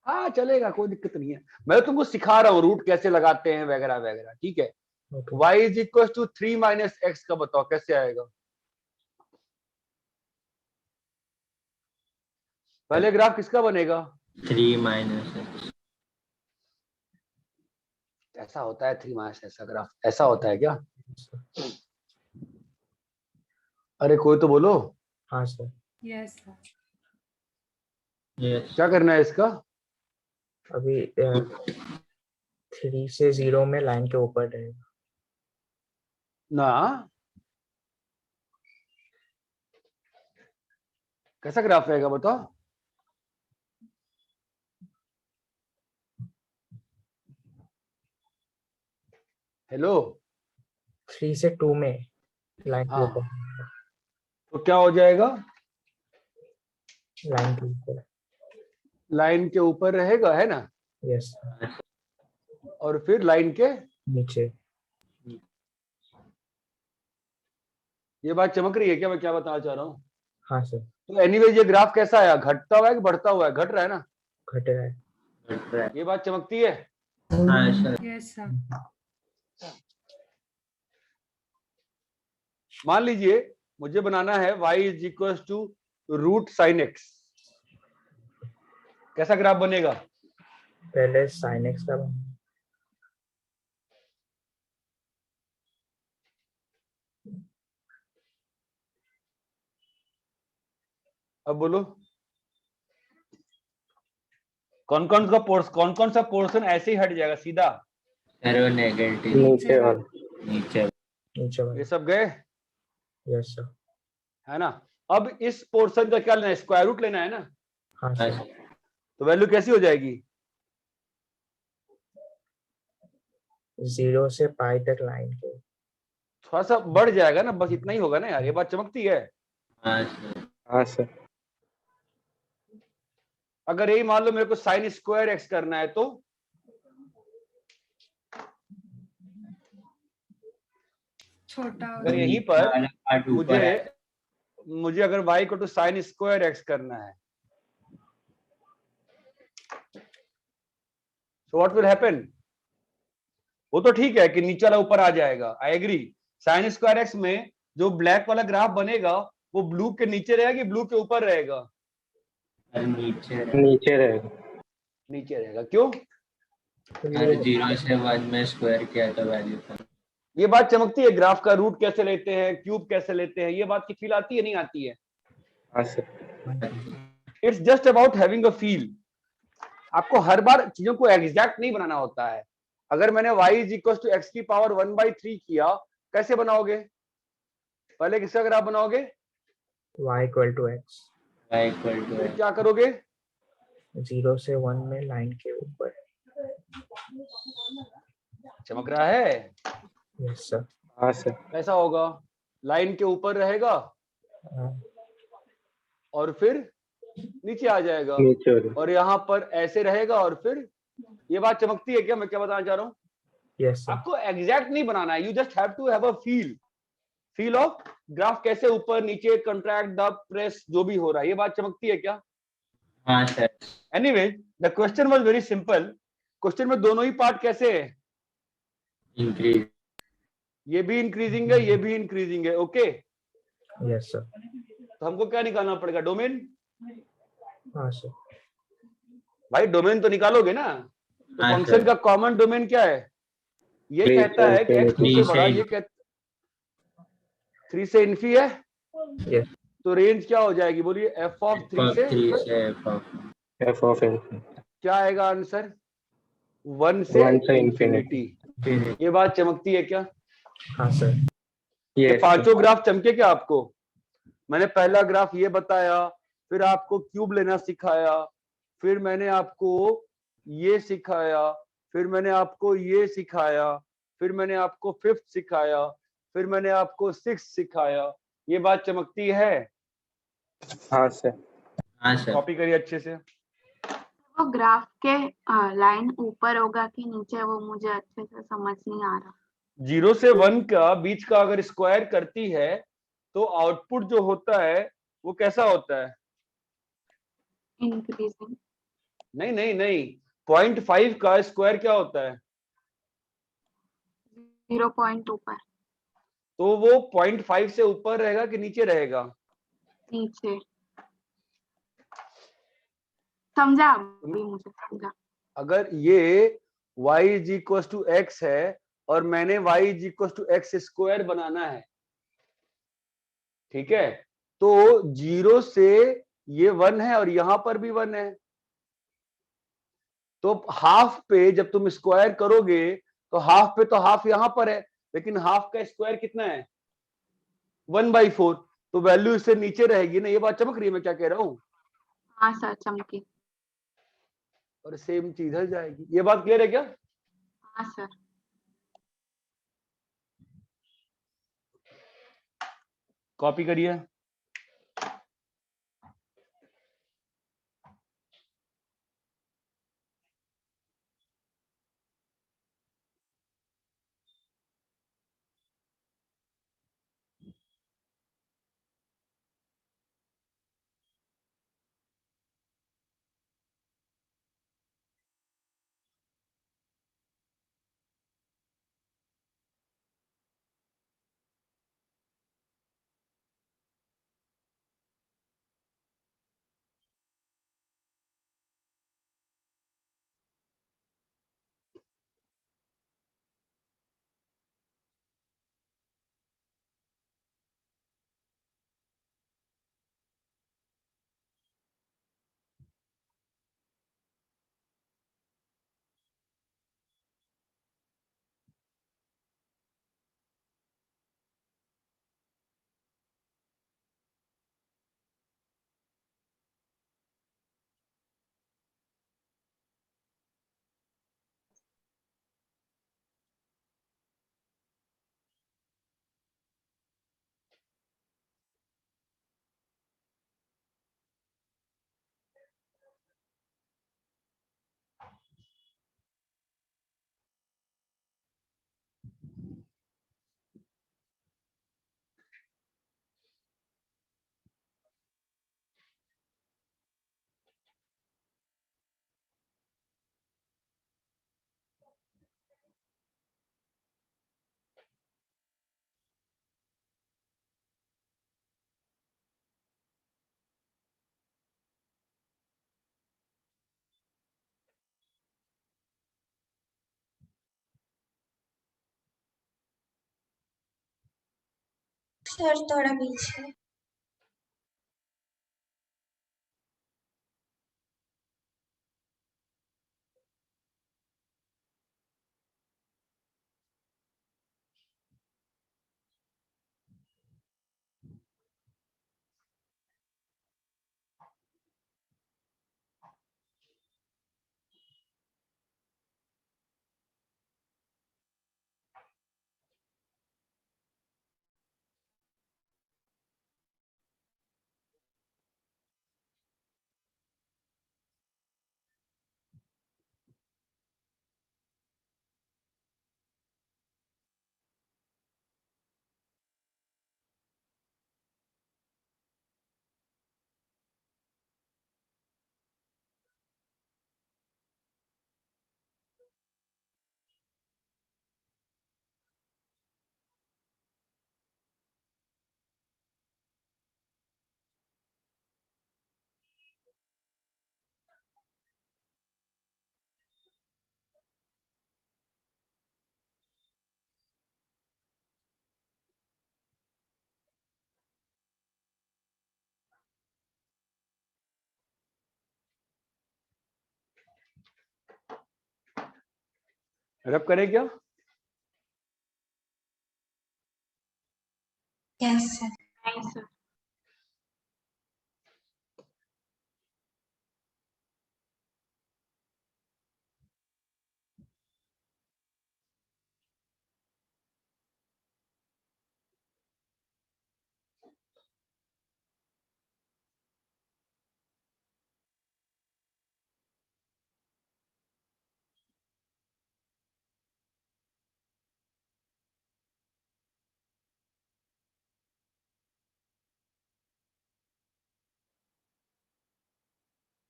हाँ चलेगा, कोई दिक्कत नहीं है, मैं तुमको सिखा रहा हूँ रूट कैसे लगाते हैं वगैरह वगैरह, ठीक है। y is equal to 3 minus x का बताओ कैसे आएगा? पहले ग्राफ किसका बनेगा? 3 माइनस एक्स। ऐसा होता है 3 माइनस एक्स का ग्राफ, ऐसा होता है क्या? अरे कोई तो बोलो। हाँ सर। Yes sir. क्या करना है इसका? अभी 3 से 0 में लाइन के ऊपर रहेगा ना, कैसा ग्राफ रहेगा बताओ? हेलो, 3 से 2 में लाइन के हाँ, ऊपर, तो क्या हो जाएगा? लाइन के ऊपर। लाइन के ऊपर रहेगा, है ना? यस। और फिर लाइन के नीचे। ये बात चमक रही है क्या, मैं क्या बताना चाह रहा हूँ? हाँ सर। तो एनीवेज ये ग्राफ कैसा आया, घटता हुआ है कि बढ़ता हुआ है? घट रहा है ना? घट रहा है। ये बात चमकती है? हाँ सर। Yes sir. मान लीजिए मुझे बनाना है y is equal to root sine x, कैसा ग्राफ बनेगा? पहले साइन एक्स का अब बोलो, कौन कौन सा पोर्शन ऐसे ही हट जाएगा सीधा? सर वो नेगेटिव नीचे वाला। नीचे ये सब गए, यस सर। है ना? अब इस पोर्शन का क्या लेना है, स्क्वायर रूट लेना है ना? हाँ सर। तो वैल्यू कैसी हो जाएगी? 0 से पाई तक लाइन के थोड़ा सा बढ़ जाएगा ना, बस इतना ही होगा ना यार, ये बात चमकती है? हाँ सर। हाँ सर। अगर यही मान लो मेरे को साइन स्क्वायर एक्स करना है तो छोटा अगर यहीं पर मुझे अगर y को टू साइन स्क्वायर एक्स करना है, so what will happen? वो तो ठीक है कि नीचे वाला ऊपर आ जाएगा, I agree. Sine square x में जो ब्लैक वाला ग्राफ बनेगा वो ब्लू के नीचे रहेगा कि ब्लू के ऊपर रहेगा? नीचे रहेगा। नीचे रहेगा, क्यों? 0 से 1 में स्क्वायर किया था वैल्यू था। ये बात चमकती है, ग्राफ का रूट कैसे लेते हैं, क्यूब कैसे लेते हैं, ये बात की फील आती है नहीं आती है? हाँ sir. It's just about having a feel. आपको हर बार चीजों को एग्जैक्ट नहीं बनाना होता है। अगर मैंने y is equal to x की पावर 1/3 किया, कैसे बनाओगे? पहले किसका ग्राफ बनाओगे? y equal to x. क्या करोगे? 0 से 1 में लाइन के ऊपर। चमक रहा है? Yes sir. हाँ सर। कैसा होगा? लाइन के ऊपर रहेगा और फिर नीचे आ जाएगा, और यहाँ पर ऐसे रहेगा और फिर ये बात चमकती है क्या, मैं क्या बताना चाह रहा हूँ? Yes sir. आपको एग्जैक्ट नहीं बनाना है, you just have to have a feel of graph कैसे ऊपर नीचे कंट्रैक्ट द प्रेस जो भी हो रहा है, ये बात चमकती है क्या? हाँ sir. Anyway the question was very simple. Question में दोनों ही पार्ट कैसे है? इंक्रीज। ये भी इंक्रीजिंग है, ये भी इंक्रीजिंग है, ओके? Yes sir. तो हमको क्या निकालना पड़ेगा? डोमेन। हाँ सर। भाई डोमेन तो निकालोगे ना? तो हाँ, फंक्शन सर। का कॉमन डोमेन क्या है? ये कहता है कि x 2 से बड़ा, ये कहता 3 से इन्फी है। यस। तो रेंज क्या हो जाएगी बोलिए? f ऑफ 3 से f ऑफ इन्फिनिटी। क्या आएगा आंसर? 1 से इन्फिनिटी। ये बात चमकती है क्या? हाँ सर। ये पांचों ग्राफ चमके क्या आपको? मैंने पहला ग्राफ ये बताया, फिर आपको क्यूब लेना सिखाया, फिर मैंने आपको ये सिखाया, फिर मैंने आपको ये सिखाया, फिर मैंने आपको 5th सिखाया, फिर मैंने आपको 6th सिखाया। ये बात चमकती है? हाँ सर। हाँ सर। कॉपी करिए अच्छे से। वो ग्राफ के लाइन ऊपर होगा कि नीचे, वो मुझे अच्छे से समझ नहीं आ रहा। 0 से 1 का बीच का अगर स्क्वायर करती है तो आउटपुट जो होता है वो कैसा होता है? इंक्रीजिंग। नहीं नहीं नहीं, 0.5 का स्क्वायर क्या होता है? 0.2 पर। तो वो 0.5 से ऊपर रहेगा कि नीचे रहेगा? नीचे। समझा, अभी मुझे समझा। अगर ये y is equal to x है और मैंने y is equal to x square बनाना है, ठीक है, तो 0 से ये 1 है और यहां पर भी 1 है, तो हाफ पे जब तुम स्क्वायर करोगे तो हाफ पे तो हाफ यहां पर है, लेकिन हाफ का स्क्वायर कितना है? 1/4, तो वैल्यू इससे नीचे रहेगी ना। ये बात चमक रही है मैं क्या कह रहा हूं? हाँ सर, चमकी। और सेम चीज हल जाएगी। ये बात क्लियर है क्या? हाँ सर। कॉपी करिए। सर थोड़ा पीछे। रब करें क्या? Yes sir. नहीं सर।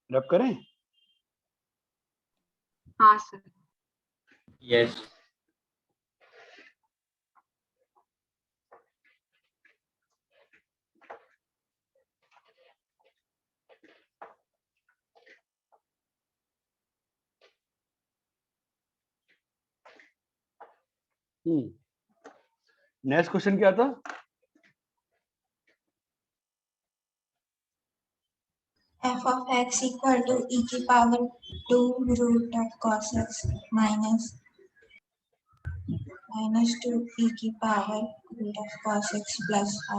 रब करें? हाँ सर। यस। नेक्स्ट क्वेश्चन क्या था? f of x equal to e की power 2 root of cos x minus 2 e की power root of cos x plus r।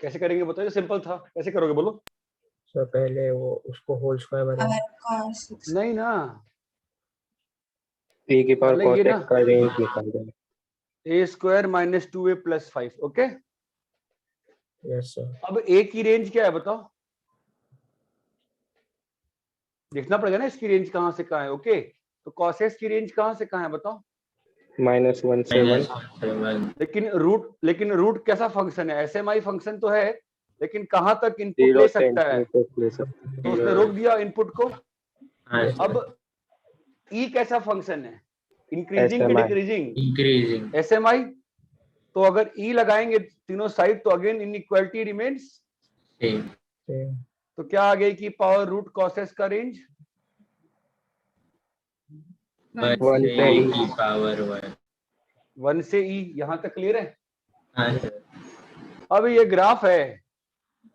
कैसे करेंगे बताइए, सिंपल था, कैसे करोगे बोलो? तो पहले वो उसको होल स्क्वायर पावर बनाएंगे। cos x नहीं ना, e की पावर पहले cos ये ना x का रेंज निकाल देंगे। a square minus 2a plus 5। Okay, yes sir. अब a की रेंज क्या है बताओ? देखना पड़ेगा ना इसकी रेंज कहां से कहां है। ओके, तो cos x की रेंज कहां से कहां है बताओ? -1 से 1। लेकिन रूट कैसा फंक्शन है? SMI फंक्शन तो है, लेकिन कहां तक इनपुट ले सकता है? तो उसने रोक दिया इनपुट को। अब e कैसा फंक्शन है? इंक्रीजिंग कि डिक्रीजिंग? इंक्रीजिंग। SMI। तो अगर e लगाएंगे तीनों साइड तो अगेन इनइक्वालिटी रिमेन्स सेम। तो क्या आ गई कि पावर रूट cos x का रेंज 1 से e की पावर 1 से e। यहां तक क्लियर है? हाँ सर। अब ये ग्राफ है,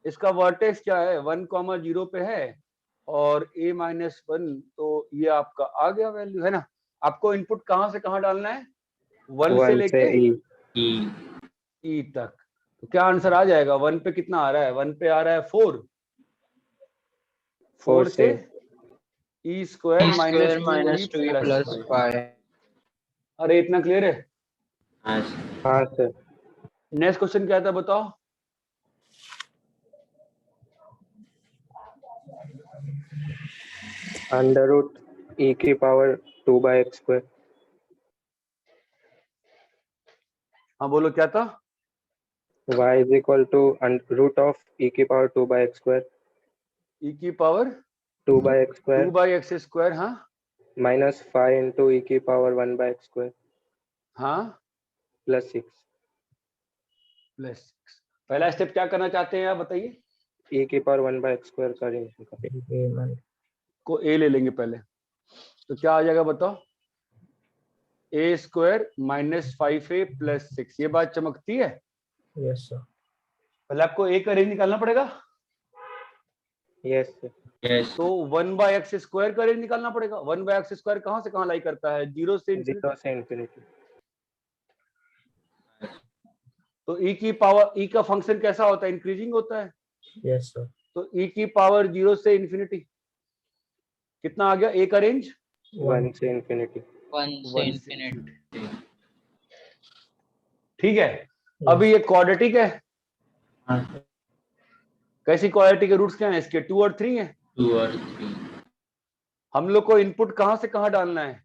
इसका वर्टेक्स क्या है? 1,0 पे है और a -1, तो ये आपका आ गया वैल्यू, है ना? आपको इनपुट कहां से कहां डालना है? 1 से लेके e तक। तो क्या आंसर आ जाएगा? 1 पे कितना आ रहा है? 1 पे आ रहा है 4। 4 से e square minus 2e plus 5। अरे इतना क्लियर है? हाँ सर। नेक्स्ट क्वेश्चन क्या था बताओ? √ e की पावर 2/x²। हाँ बोलो क्या था? y is equal to √e की पावर 2/x²। e की पावर 2/x²। 2/x²। हाँ, -5 into e की पावर 1/x²। हाँ, +6। पहला स्टेप क्या करना चाहते हैं आप बताइए? e की पावर 1/x² का रेंज निकालें। को a ले लेंगे पहले, तो क्या आ जाएगा बताओ? a square minus 5a plus 6। ये बात चमकती है? Yes sir. पहले आपको a का रेंज निकालना पड़ेगा। Yes sir. तो 1/x² का रेंज निकालना पड़ेगा। 1/x² कहां से कहां लाई करता है? 0 से इन्फिनिटी। तो e की पावर, e का फंक्शन कैसा होता है? इंक्रीजिंग होता है। Yes sir. तो e की पावर 0 से इन्फिनिटी कितना आ गया? a का रेंज 1 से इन्फिनिटी। ठीक है। अभी ये क्वाड्रेटिक है। कैसी क्वाड्रेटिक के रूट्स क्या हैं इसके? 2 और 3 है। 2 और 3। हम लोग को इनपुट कहां से कहां डालना है?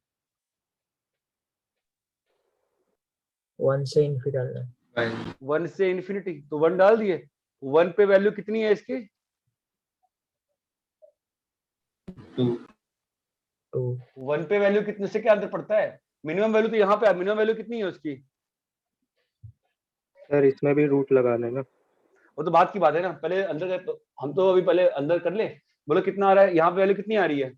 1 से इन्फिनिटी डालना है। 1 से इन्फिनिटी, तो 1 डाल दिए। 1 पे वैल्यू कितनी है इसकी? 2। 1 पे वैल्यू कितने से क्या अंतर पड़ता है? मिनिमम वैल्यू तो यहाँ पे, मिनिमम वैल्यू कितनी है उसकी? सर इसमें भी रूट लगाना है ना? वो तो बात की बात है ना, पहले अंदर तो हम तो अभी पहले अंदर कर ले। बोलो कितना आ रहा है यहाँ पे? वैल्यू कितनी आ रही है?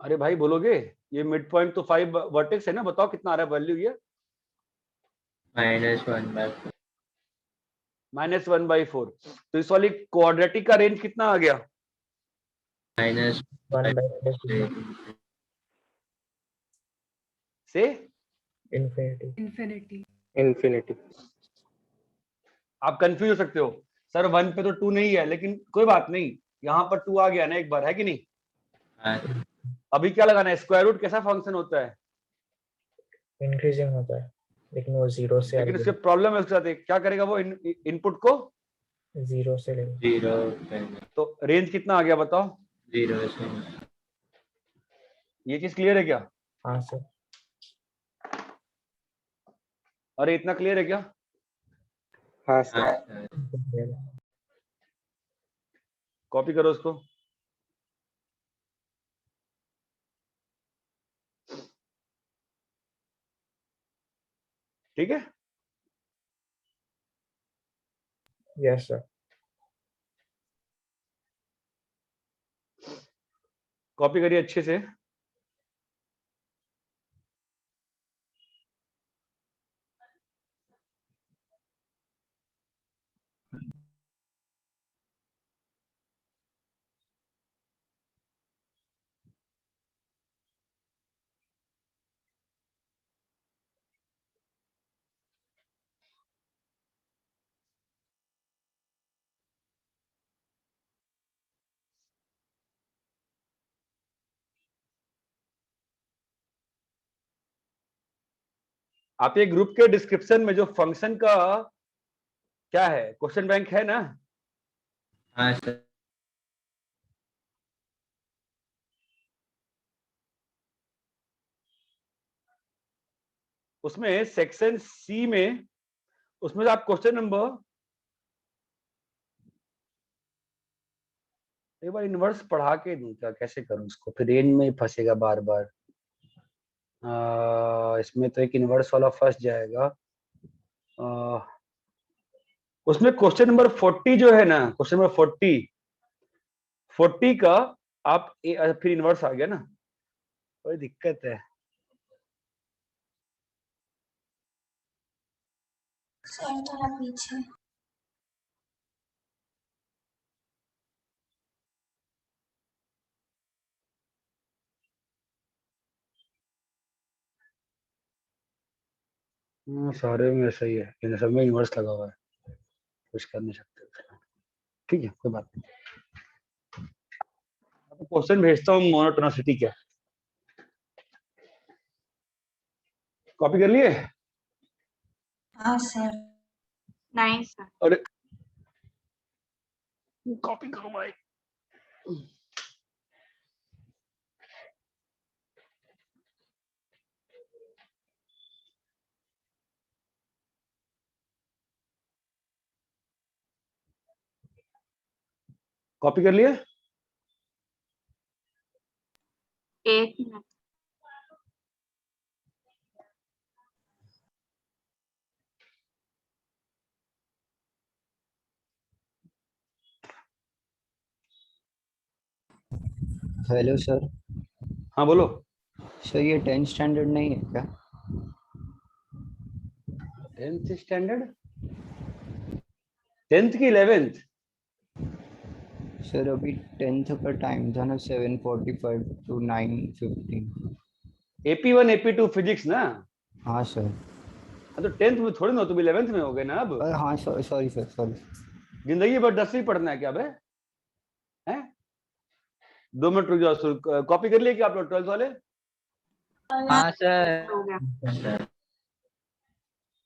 अरे भाई बोलोगे? ये मिड पॉइंट तो 5 वर्टेक्स है ना, बताओ कितना आ रहा है वैल्यू? ये -1/4। तो इस वाली क्वाड्रेटिक का रेंज कितना आ गया? -1/4 से इन्फिनिटी। आप कंफ्यूज हो सकते हो, सर 1 पे तो 2 नहीं है, लेकिन कोई बात नहीं, यहाँ पर 2 आ गया ना एक बार, है कि नहीं? अभी क्या लगाना है? स्क्वायर रूट कैसा फंक्शन होता है? इंक्रीजिंग होता है, लेकिन वो 0 से, लेकिन उसके प्रॉब्लम है उसके साथ। क्या करेगा वो? इनपुट को 0 से लेगा। तो रेंज कितना आ गया बताओ? 0 से। ये चीज क्लियर है क्या? हाँ सर। अरे इतना क्लियर है क्या? हाँ सर। कॉपी करो उसको। ठीक है। Yes sir. कॉपी करिए अच्छे से। आप ये ग्रुप के डिस्क्रिप्शन में जो फंक्शन का क्या है, क्वेश्चन बैंक है ना? हाँ सर। उसमें सेक्शन सी में, उसमें आप क्वेश्चन नंबर, एक बार इनवर्स पढ़ा के दूं क्या, कैसे करूं उसको, फिर रेंज में ही फंसेगा बार बार। इसमें तो एक इनवर्स वाला फंस जाएगा। उसमें क्वेश्चन नंबर 40 जो है ना, क्वेश्चन नंबर 40 का आप फिर इनवर्स आ गया ना, कोई दिक्कत है? सर थोड़ा पीछे। सारे में ऐसा ही है, इन सब में इनवर्स लगा हुआ है, कुछ कर नहीं सकते। ठीक है, कोई बात नहीं। आपको क्वेश्चन भेजता हूँ मोनोटोनिसिटी क्या। कॉपी कर लिए? हाँ सर। नहीं सर। अरे कॉपी करो भाई। कॉपी कर लिए? एक मिनट। Hello sir. हाँ बोलो। सर ये 10th स्टैंडर्ड नहीं है क्या? 10th standard? 10th की 11th? सर अभी 10th का टाइम था ना, 7:45 to 9:15। AP1 AP2 फिजिक्स ना? हाँ सर। तो 10th में थोड़ी ना, तुम 11th में हो गए ना अब। हाँ सॉरी सर, सॉरी। जिंदगी भर 10वीं पढ़ना है क्या बे? हैं? 2 मिनट रुक जाओ। कॉपी कर लिए क्या आप लोग 12th वाले? हाँ सर।